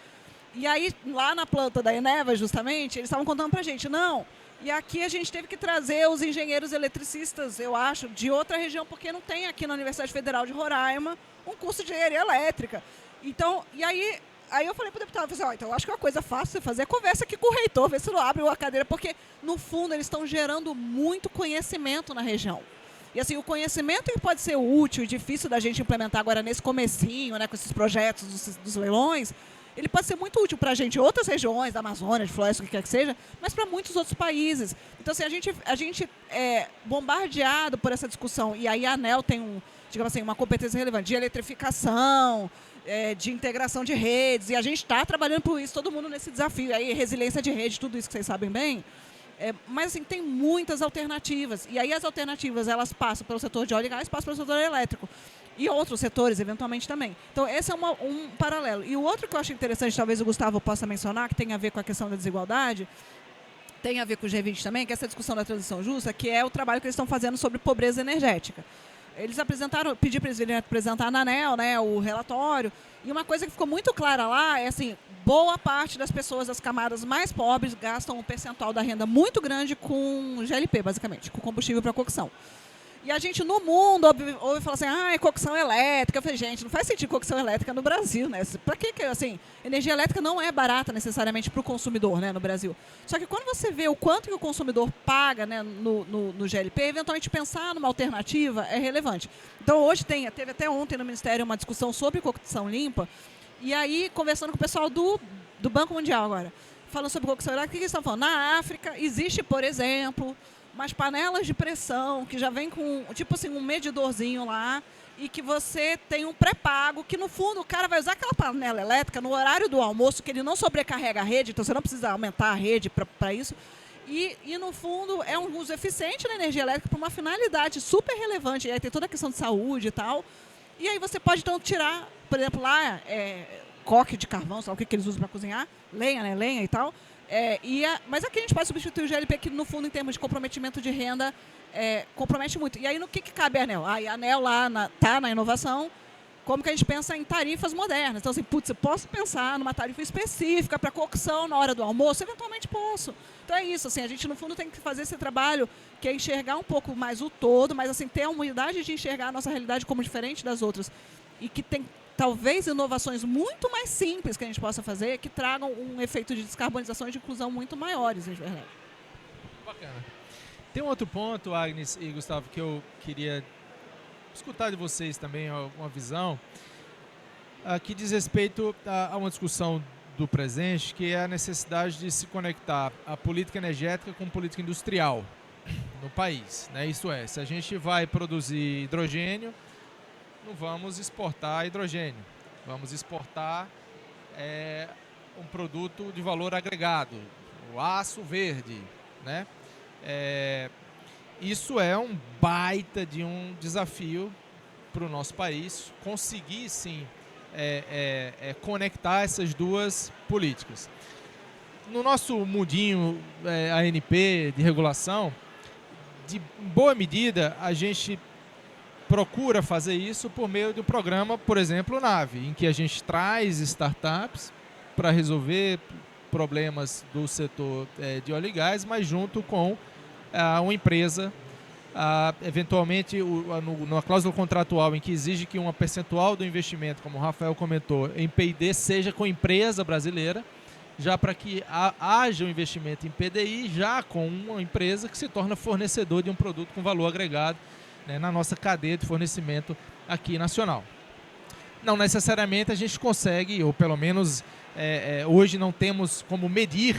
e aí lá na planta da Eneva, justamente, eles estavam contando para a gente, não... E aqui a gente teve que trazer os engenheiros eletricistas, eu acho, de outra região, porque não tem aqui na Universidade Federal de Roraima um curso de engenharia elétrica. Então, e aí aí eu falei pro deputado, eu falei assim, então eu acho que uma coisa fácil você fazer é conversa aqui com o reitor, ver se não abre a cadeira, porque, no fundo, eles estão gerando muito conhecimento na região. E assim, o conhecimento que pode ser útil e difícil da gente implementar agora nesse comecinho, né, com esses projetos dos leilões, ele pode ser muito útil para a gente em outras regiões, da Amazônia, de Floresta, o que quer que seja, mas para muitos outros países. Então, assim, a gente é bombardeado por essa discussão. E aí a ANEEL tem, digamos assim, uma competência relevante de eletrificação, de integração de redes, e a gente está trabalhando por isso, todo mundo nesse desafio. Aí, resiliência de rede, tudo isso que vocês sabem bem. Mas, assim, tem muitas alternativas. E aí as alternativas, elas passam pelo setor de óleo e gás, passam pelo setor elétrico. E outros setores, eventualmente, também. Então, esse é um paralelo. E o outro que eu acho interessante, talvez o Gustavo possa mencionar, que tem a ver com a questão da desigualdade, tem a ver com o G20 também, que é essa discussão da transição justa, que é o trabalho que eles estão fazendo sobre pobreza energética. Eles pediram para eles virem apresentar na ANEEL, né, o relatório, e uma coisa que ficou muito clara lá é assim, boa parte das pessoas das camadas mais pobres gastam um percentual da renda muito grande com GLP, basicamente, com combustível para cocção. E a gente, no mundo, ouve falar assim, é cocção elétrica. Eu falei, gente, não faz sentido cocção elétrica no Brasil, né? Para que, assim, energia elétrica não é barata necessariamente para o consumidor, né, no Brasil. Só que quando você vê o quanto que o consumidor paga, né, no GLP, eventualmente pensar numa alternativa é relevante. Então, hoje teve até ontem no Ministério uma discussão sobre cocção limpa, e aí, conversando com o pessoal do Banco Mundial agora, falando sobre cocção elétrica, o que eles estão falando? Na África, existe, por exemplo, umas panelas de pressão que já vem com, tipo assim, um medidorzinho lá e que você tem um pré-pago que, no fundo, o cara vai usar aquela panela elétrica no horário do almoço, que ele não sobrecarrega a rede, então você não precisa aumentar a rede para isso. E, no fundo, é um uso eficiente da energia elétrica para uma finalidade super relevante. E aí tem toda a questão de saúde e tal. E aí você pode, então, tirar, por exemplo, lá, coque de carvão, sabe o que eles usam para cozinhar? Lenha, né? Lenha e tal. Mas aqui a gente pode substituir o GLP, que no fundo, em termos de comprometimento de renda, compromete muito. E aí no que cabe a ANEEL? Aí a ANEEL lá está na inovação, como que a gente pensa em tarifas modernas. Então, assim, eu posso pensar numa tarifa específica para cocção na hora do almoço? Eventualmente posso. Então é isso, assim, a gente no fundo tem que fazer esse trabalho, que é enxergar um pouco mais o todo, mas assim, ter a humildade de enxergar a nossa realidade como diferente das outras. E que tem talvez inovações muito mais simples que a gente possa fazer, que tragam um efeito de descarbonização e de inclusão muito maiores, em verdade. Bacana. Tem um outro ponto, Agnes e Gustavo, que eu queria escutar de vocês também, uma visão, que diz respeito a uma discussão do presente, que é a necessidade de se conectar a política energética com política industrial no país, né? Isso é, se a gente vai produzir hidrogênio, não vamos exportar hidrogênio, vamos exportar um produto de valor agregado, o aço verde, né? Isso é um baita de um desafio para o nosso país, conseguir sim conectar essas duas políticas. No nosso mundinho ANP de regulação, de boa medida, a gente procura fazer isso por meio do programa, por exemplo, NAVE, em que a gente traz startups para resolver problemas do setor de óleo e gás, mas junto com uma empresa, eventualmente, na cláusula contratual em que exige que uma percentual do investimento, como o Rafael comentou, em P&D seja com empresa brasileira, já para que haja um investimento em PDI, já com uma empresa que se torna fornecedor de um produto com valor agregado, né, na nossa cadeia de fornecimento aqui nacional. Não necessariamente a gente consegue, ou pelo menos hoje não temos como medir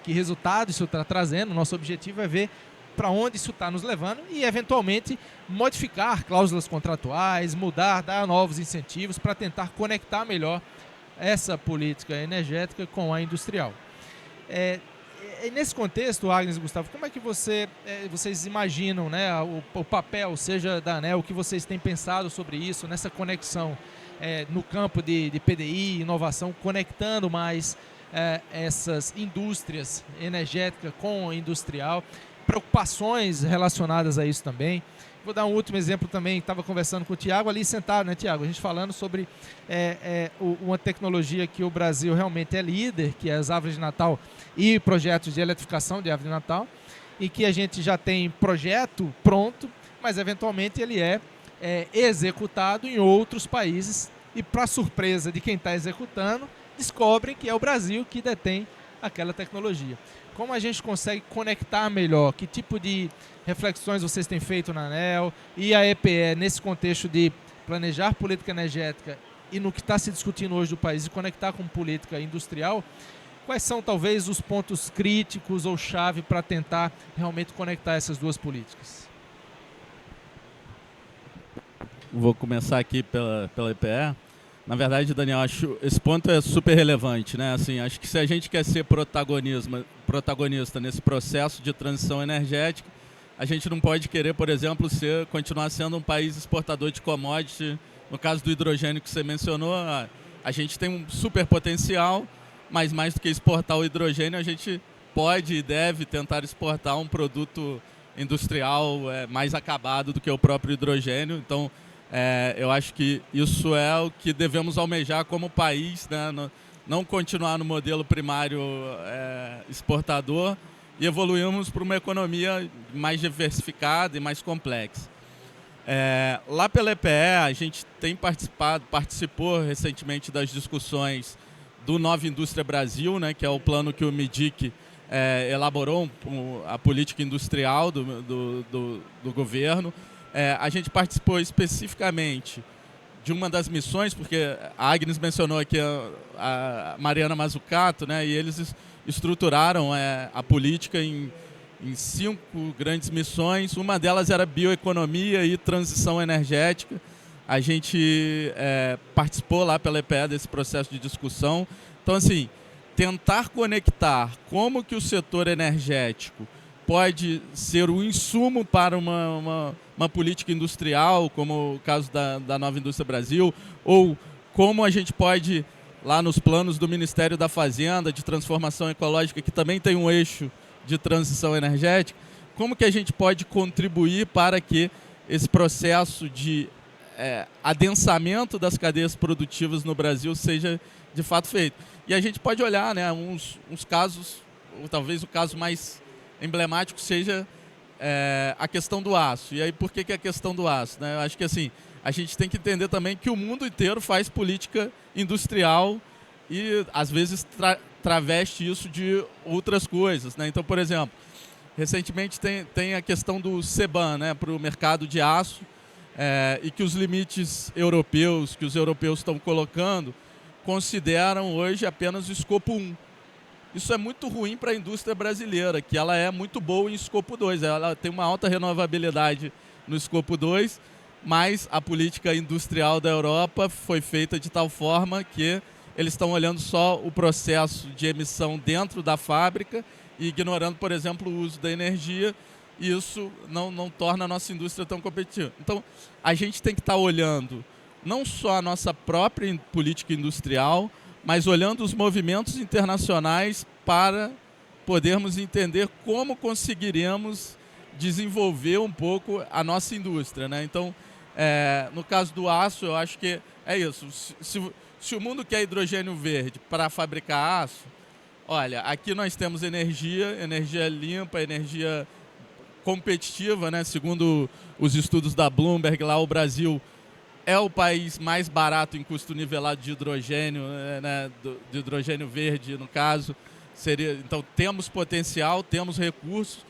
que resultado isso está trazendo. Nosso objetivo é ver para onde isso está nos levando e, eventualmente, modificar cláusulas contratuais, dar novos incentivos para tentar conectar melhor essa política energética com a industrial. Nesse contexto, Agnes e Gustavo, como é que vocês imaginam, né, o papel, seja da ANEEL, o que vocês têm pensado sobre isso, nessa conexão no campo de PDI, inovação, conectando mais essas indústrias energéticas com a industrial, preocupações relacionadas a isso também. Vou dar um último exemplo também, estava conversando com o Tiago ali sentado, né, Tiago? A gente falando sobre uma tecnologia que o Brasil realmente é líder, que é as árvores de Natal e projetos de eletrificação de árvore de Natal, e que a gente já tem projeto pronto, mas eventualmente ele é executado em outros países e, para surpresa de quem está executando, descobrem que é o Brasil que detém aquela tecnologia. Como a gente consegue conectar melhor? Que tipo de reflexões vocês têm feito na ANEEL e a EPE nesse contexto de planejar política energética e no que está se discutindo hoje do país e conectar com política industrial? Quais são talvez os pontos críticos ou chave para tentar realmente conectar essas duas políticas? Vou começar aqui pela EPE. Na verdade, Daniel, acho esse ponto é super relevante, né? Assim, acho que se a gente quer ser protagonista nesse processo de transição energética, a gente não pode querer, por exemplo, continuar sendo um país exportador de commodity. No caso do hidrogênio que você mencionou, a gente tem um super potencial, mas mais do que exportar o hidrogênio, a gente pode e deve tentar exportar um produto industrial mais acabado do que o próprio hidrogênio. Então, eu acho que isso é o que devemos almejar como país, né? Não continuar no modelo primário exportador e evoluirmos para uma economia mais diversificada e mais complexa. Lá pela EPE, a gente tem participou recentemente das discussões do Nova Indústria Brasil, né, que é o plano que o MIDIC elaborou, a política industrial do governo. A gente participou especificamente de uma das missões, porque a Agnes mencionou aqui a Mariana Mazzucato, né, e eles estruturaram a política em 5 grandes missões. Uma delas era bioeconomia e transição energética. A gente participou lá pela EPE desse processo de discussão. Então, assim, tentar conectar como que o setor energético pode ser o insumo para uma política industrial, como o caso da Nova Indústria Brasil, ou como a gente pode, lá nos planos do Ministério da Fazenda, de transformação ecológica, que também tem um eixo de transição energética, como que a gente pode contribuir para que esse processo de adensamento das cadeias produtivas no Brasil seja de fato feito. E a gente pode olhar, né, uns casos, ou talvez o caso mais emblemático seja a questão do aço. E aí, por que a questão do aço? Né? Eu acho que assim, a gente tem que entender também que o mundo inteiro faz política industrial e, às vezes, traveste isso de outras coisas. Né? Então, por exemplo, recentemente tem a questão do CBAM, né, para o mercado de aço, e que os limites europeus que os europeus estão colocando consideram hoje apenas o escopo 1. Isso é muito ruim para a indústria brasileira, que ela é muito boa em escopo 2. Ela tem uma alta renovabilidade no escopo 2, mas a política industrial da Europa foi feita de tal forma que eles estão olhando só o processo de emissão dentro da fábrica e ignorando, por exemplo, o uso da energia, e isso não torna a nossa indústria tão competitiva. Então, a gente tem que estar olhando não só a nossa própria política industrial, mas olhando os movimentos internacionais para podermos entender como conseguiremos desenvolver um pouco a nossa indústria. Né? Então, no caso do aço, eu acho que é isso. Se o mundo quer hidrogênio verde para fabricar aço, olha, aqui nós temos energia limpa, energia competitiva, né? Segundo os estudos da Bloomberg, lá o Brasil é o país mais barato em custo nivelado de hidrogênio, né, de hidrogênio verde, no caso. Então, temos potencial, temos recursos,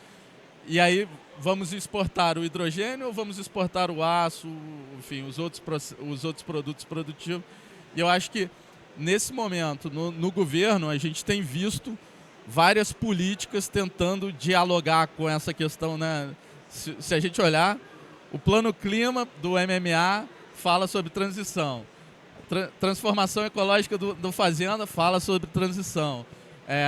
e aí vamos exportar o hidrogênio ou vamos exportar o aço, enfim, os outros produtos produtivos. E eu acho que, nesse momento, no governo, a gente tem visto várias políticas tentando dialogar com essa questão. Né? Se a gente olhar, o Plano Clima do MMA fala sobre transição. Transformação ecológica do Fazenda fala sobre transição.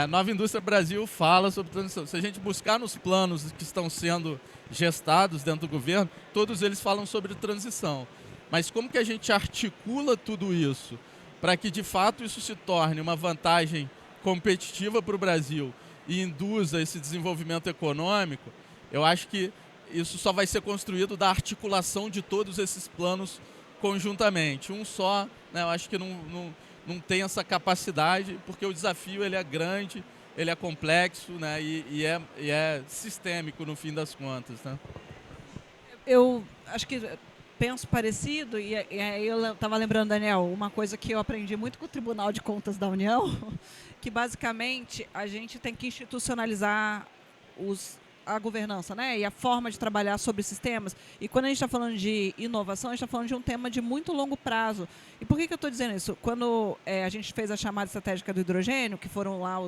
Nova Indústria Brasil fala sobre transição. Se a gente buscar nos planos que estão sendo gestados dentro do governo, todos eles falam sobre transição. Mas como que a gente articula tudo isso para que, de fato, isso se torne uma vantagem competitiva para o Brasil e induza esse desenvolvimento econômico? Eu acho que isso só vai ser construído da articulação de todos esses planos conjuntamente. Um só, né, eu acho que não tem essa capacidade, porque o desafio ele é grande, ele é complexo, né, e é sistêmico no fim das contas. Né? Eu acho que penso parecido, e aí eu estava lembrando, Daniel, uma coisa que eu aprendi muito com o Tribunal de Contas da União, que basicamente a gente tem que institucionalizar a governança, né? E a forma de trabalhar sobre sistemas. E quando a gente está falando de inovação, a gente está falando de um tema de muito longo prazo. E por que eu estou dizendo isso? Quando a gente fez a chamada estratégica do hidrogênio, que foram lá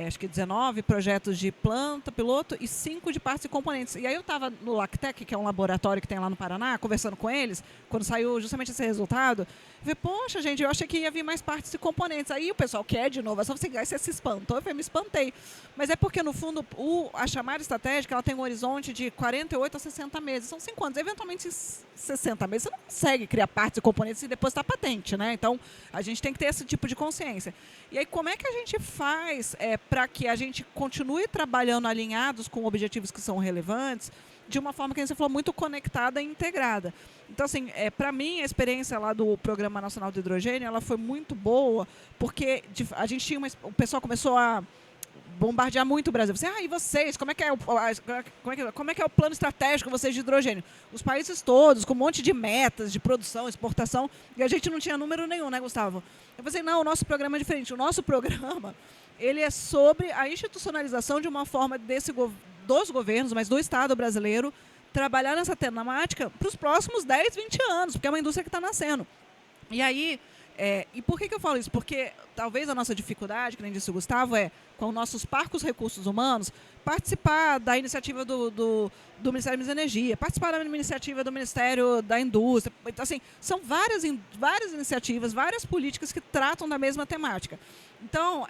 acho que 19 projetos de planta, piloto e 5 de partes e componentes. E aí eu estava no Lactec, que é um laboratório que tem lá no Paraná, conversando com eles, quando saiu justamente esse resultado. Eu falei, poxa, gente, eu achei que ia vir mais partes e componentes. Aí o pessoal quer de inovação, você se espantou, eu me espantei. Mas é porque, no fundo, a chamada estratégica ela tem um horizonte de 48 a 60 meses. São 5 anos. Eventualmente, em 60 meses, você não consegue criar partes e componentes e depositar patente, né? Então, a gente tem que ter esse tipo de consciência. E aí, como é que a gente faz para que a gente continue trabalhando alinhados com objetivos que são relevantes, de uma forma que você falou, muito conectada e integrada? Então, assim, para mim, a experiência lá do Programa Nacional do Hidrogênio, ela foi muito boa, porque a gente tinha o pessoal começou a bombardear muito o Brasil. Você, e vocês, como é que é o plano estratégico vocês de hidrogênio? Os países todos, com um monte de metas de produção, exportação, e a gente não tinha número nenhum, né, Gustavo? Eu falei, não, o nosso programa é diferente. O nosso programa, ele é sobre a institucionalização de uma forma dos governos, mas do Estado brasileiro, trabalhar nessa temática para os próximos 10, 20 anos, porque é uma indústria que está nascendo. E aí, e por que eu falo isso? Porque talvez a nossa dificuldade, que nem disse o Gustavo, com nossos parcos recursos humanos, participar da iniciativa do Ministério da Energia, participar da iniciativa do Ministério da Indústria. Então, assim, são várias iniciativas, várias políticas que tratam da mesma temática. Então,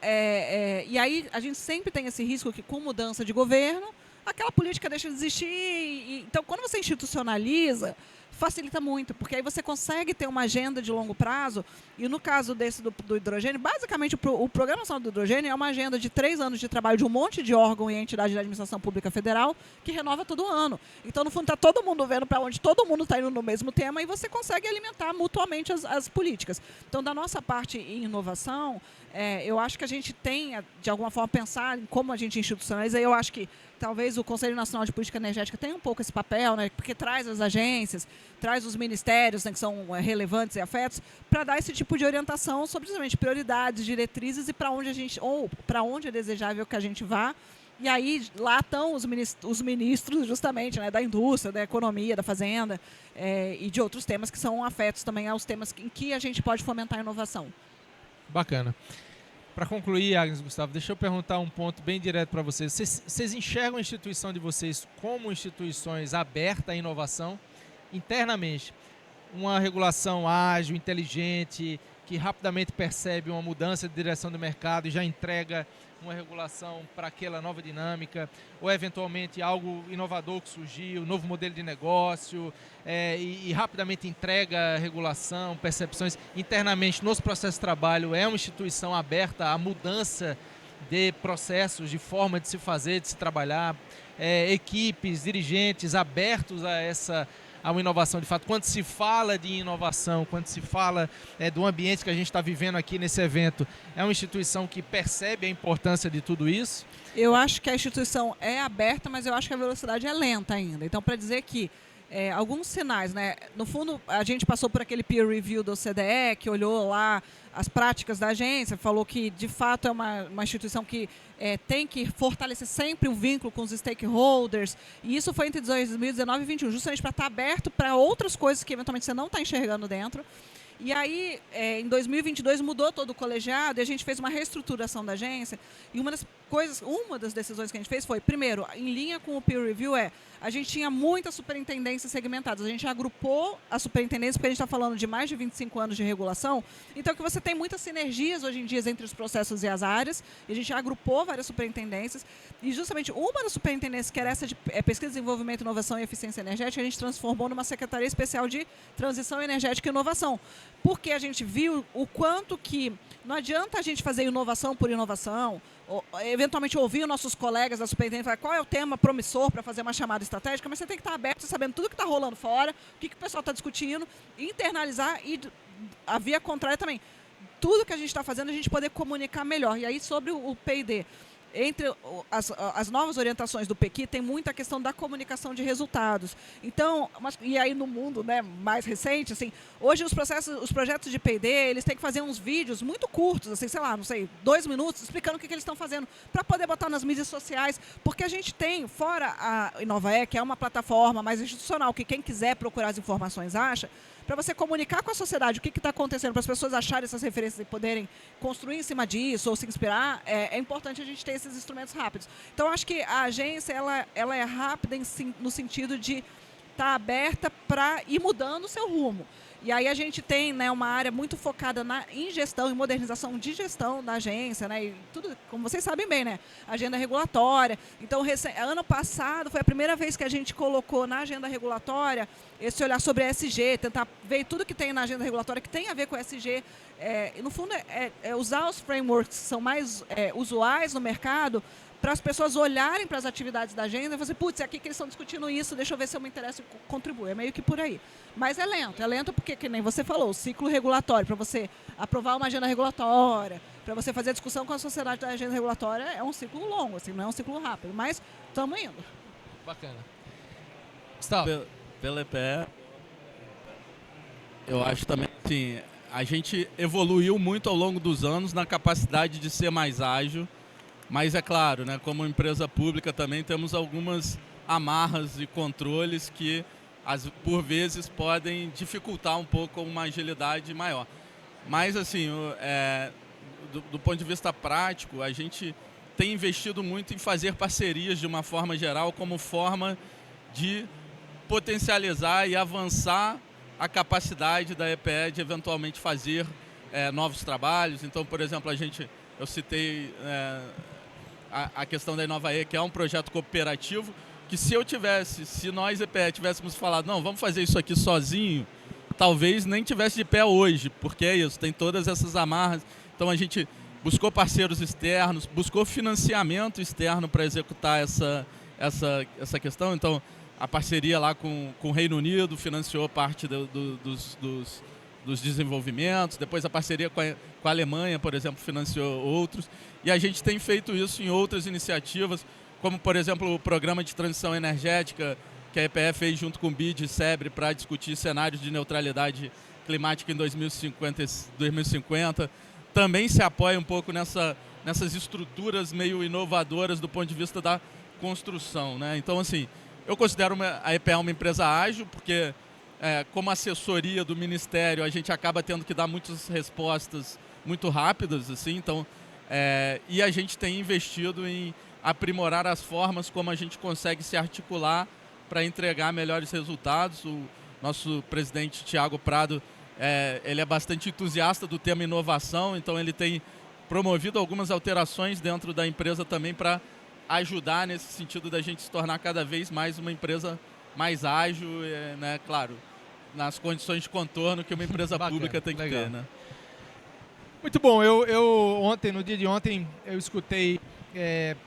e aí a gente sempre tem esse risco que, com mudança de governo, aquela política deixa de existir. Então, quando você institucionaliza, facilita muito, porque aí você consegue ter uma agenda de longo prazo, e no caso desse do hidrogênio, basicamente o Programa Nacional do Hidrogênio é uma agenda de 3 anos de trabalho de um monte de órgão e entidade da administração pública federal, que renova todo ano. Então, no fundo, está todo mundo vendo para onde todo mundo está indo no mesmo tema, e você consegue alimentar mutuamente as políticas. Então, da nossa parte em inovação, eu acho que a gente tem, de alguma forma, pensar em como a gente institucionaliza. Eu acho que talvez o Conselho Nacional de Política Energética tenha um pouco esse papel, né, porque traz as agências, traz os ministérios, né, que são relevantes e afetos, para dar esse tipo de orientação sobre, justamente, prioridades, diretrizes e para onde é desejável que a gente vá. E aí lá estão os ministros, justamente, né, da indústria, da economia, da fazenda, e de outros temas que são afetos também aos temas em que a gente pode fomentar a inovação. Bacana. Para concluir, Agnes, Gustavo, deixa eu perguntar um ponto bem direto para vocês. Vocês enxergam a instituição de vocês como instituições abertas à inovação internamente? Uma regulação ágil, inteligente, que rapidamente percebe uma mudança de direção do mercado e já entrega uma regulação para aquela nova dinâmica, ou eventualmente algo inovador que surgiu, novo modelo de negócio, e rapidamente entrega a regulação, percepções internamente nos processos de trabalho. É uma instituição aberta à mudança de processos, de forma de se fazer, de se trabalhar, equipes, dirigentes abertos a uma inovação de fato. Quando se fala de inovação, quando se fala do ambiente que a gente está vivendo aqui nesse evento, é uma instituição que percebe a importância de tudo isso? Eu acho que a instituição é aberta, mas eu acho que a velocidade é lenta ainda. Então, para dizer que alguns sinais, né? No fundo, a gente passou por aquele peer review do CDE, que olhou lá as práticas da agência, falou que, de fato, é uma instituição que tem que fortalecer sempre o vínculo com os stakeholders, e isso foi entre 2019 e 2021, justamente para estar aberto para outras coisas que, eventualmente, você não está enxergando dentro. E aí, em 2022, mudou todo o colegiado e a gente fez uma reestruturação da agência. E uma das decisões que a gente fez foi, primeiro, em linha com o peer review, a gente tinha muitas superintendências segmentadas. A gente agrupou as superintendências, porque a gente está falando de mais de 25 anos de regulação. Então, que você tem muitas sinergias hoje em dia entre os processos e as áreas. E a gente agrupou várias superintendências. E justamente uma das superintendências, que era essa de pesquisa, desenvolvimento, inovação e eficiência energética, a gente transformou numa Secretaria Especial de Transição Energética e Inovação. Porque a gente viu o quanto que não adianta a gente fazer inovação por inovação, ou, eventualmente ouvir os nossos colegas da superintendência e falar qual é o tema promissor para fazer uma chamada estratégica, mas você tem que estar aberto, sabendo tudo que está rolando fora, o que o pessoal está discutindo, internalizar e a via contrária também. Tudo que a gente está fazendo, a gente poder comunicar melhor. E aí, sobre o P&D, entre as novas orientações do PEQI, tem muita questão da comunicação de resultados. Então, e aí no mundo, né, mais recente, assim, hoje os projetos de P&D, eles têm que fazer uns vídeos muito curtos, assim, sei lá, não sei, 2 minutos, explicando o que eles estão fazendo, para poder botar nas mídias sociais, porque a gente tem, fora a InovaE, que é uma plataforma mais institucional, que quem quiser procurar as informações acha, para você comunicar com a sociedade o que está acontecendo, para as pessoas acharem essas referências e poderem construir em cima disso ou se inspirar, é importante a gente ter esses instrumentos rápidos. Então, acho que a agência ela é rápida no sentido de estar aberta para ir mudando o seu rumo. E aí a gente tem, né, uma área muito focada em gestão e modernização de gestão da agência, né, e tudo, como vocês sabem bem, né, agenda regulatória. Então, ano passado foi a primeira vez que a gente colocou na agenda regulatória esse olhar sobre a ESG, tentar ver tudo que tem na agenda regulatória que tem a ver com a ESG. E no fundo, é usar os frameworks que são mais usuais no mercado para as pessoas olharem para as atividades da agenda e fazer, putz, é aqui que eles estão discutindo isso, deixa eu ver se eu me interesso e contribuo. É meio que por aí. Mas é lento porque, que nem você falou, o ciclo regulatório, para você aprovar uma agenda regulatória, para você fazer a discussão com a sociedade da agenda regulatória, é um ciclo longo, assim, não é um ciclo rápido, mas estamos indo. Bacana. Gustavo. Pela EPE, eu acho também, assim, a gente evoluiu muito ao longo dos anos na capacidade de ser mais ágil. Mas é claro, né, como empresa pública também temos algumas amarras e controles que, por vezes, podem dificultar um pouco uma agilidade maior. Mas, assim, do ponto de vista prático, a gente tem investido muito em fazer parcerias de uma forma geral, como forma de potencializar e avançar a capacidade da EPE de eventualmente fazer novos trabalhos. Então, por exemplo, eu citei a questão da InovaE, que é um projeto cooperativo, que se nós, EPE, tivéssemos falado, não, vamos fazer isso aqui sozinho, talvez nem tivesse de pé hoje, porque é isso, tem todas essas amarras. Então a gente buscou parceiros externos, buscou financiamento externo para executar essa questão. Então a parceria lá com o Reino Unido financiou parte dos desenvolvimentos, depois a parceria com a Alemanha, por exemplo, financiou outros, e a gente tem feito isso em outras iniciativas, como, por exemplo, o Programa de Transição Energética, que a EPE fez junto com o BID e SEBRE para discutir cenários de neutralidade climática em 2050, também se apoia um pouco nessas estruturas meio inovadoras do ponto de vista da construção, né? Então, assim, eu considero a EPE uma empresa ágil, porque como assessoria do Ministério, a gente acaba tendo que dar muitas respostas muito rápidas, assim, então, e a gente tem investido em aprimorar as formas como a gente consegue se articular para entregar melhores resultados. O nosso presidente, Thiago Prado, ele é bastante entusiasta do tema inovação, então ele tem promovido algumas alterações dentro da empresa também para ajudar nesse sentido da gente se tornar cada vez mais uma empresa mais ágil, né, claro, nas condições de contorno que uma empresa pública tem que ter, né? Muito bom. No dia de ontem, eu escutei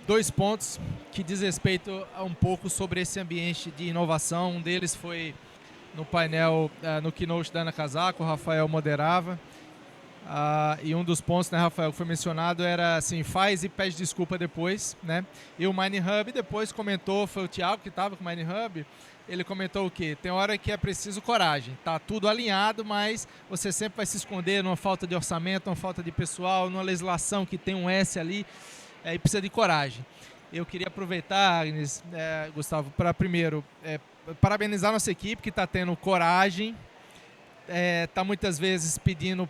2 pontos que diz respeito a um pouco sobre esse ambiente de inovação. Um deles foi no painel, no keynote da Ana Casaco, o Rafael moderava. E um dos pontos, né, Rafael, que foi mencionado era assim, faz e pede desculpa depois, né? E o Mining Hub depois comentou, foi o Thiago que estava com o Mining Hub, ele comentou o quê? Tem hora que é preciso coragem, tá tudo alinhado, mas você sempre vai se esconder numa falta de orçamento, numa falta de pessoal, numa legislação que tem um S ali, e precisa de coragem. Eu queria aproveitar, Agnes, Gustavo, para primeiro parabenizar nossa equipe que está tendo coragem, está muitas vezes pedindo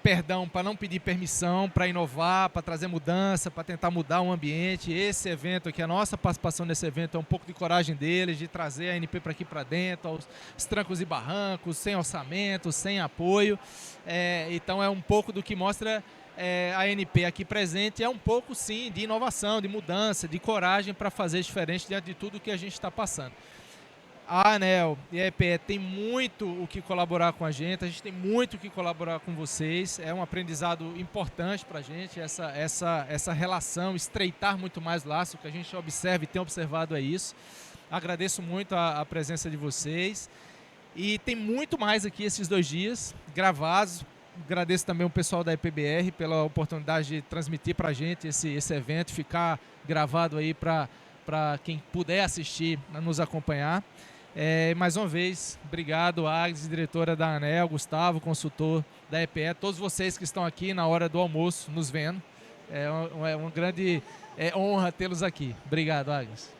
perdão para não pedir permissão, para inovar, para trazer mudança, para tentar mudar o ambiente. Esse evento aqui, a nossa participação nesse evento é um pouco de coragem deles, de trazer a ANP para aqui para dentro, aos trancos e barrancos, sem orçamento, sem apoio. Então é um pouco do que mostra a ANP aqui presente, é um pouco sim de inovação, de mudança, de coragem para fazer diferente diante de tudo que a gente está passando. A ANEEL e a EPE tem muito o que colaborar com a gente tem muito o que colaborar com vocês, é um aprendizado importante para a gente, essa relação, estreitar muito mais o laço, o que a gente observa e tem observado é isso. Agradeço muito a presença de vocês e tem muito mais aqui esses 2 dias gravados, agradeço também o pessoal da EPBR pela oportunidade de transmitir para a gente esse evento, ficar gravado aí para quem puder assistir, nos acompanhar. Mais uma vez, obrigado, Agnes, diretora da ANEEL, Gustavo, consultor da EPE, todos vocês que estão aqui na hora do almoço nos vendo. É uma grande honra tê-los aqui. Obrigado, Agnes.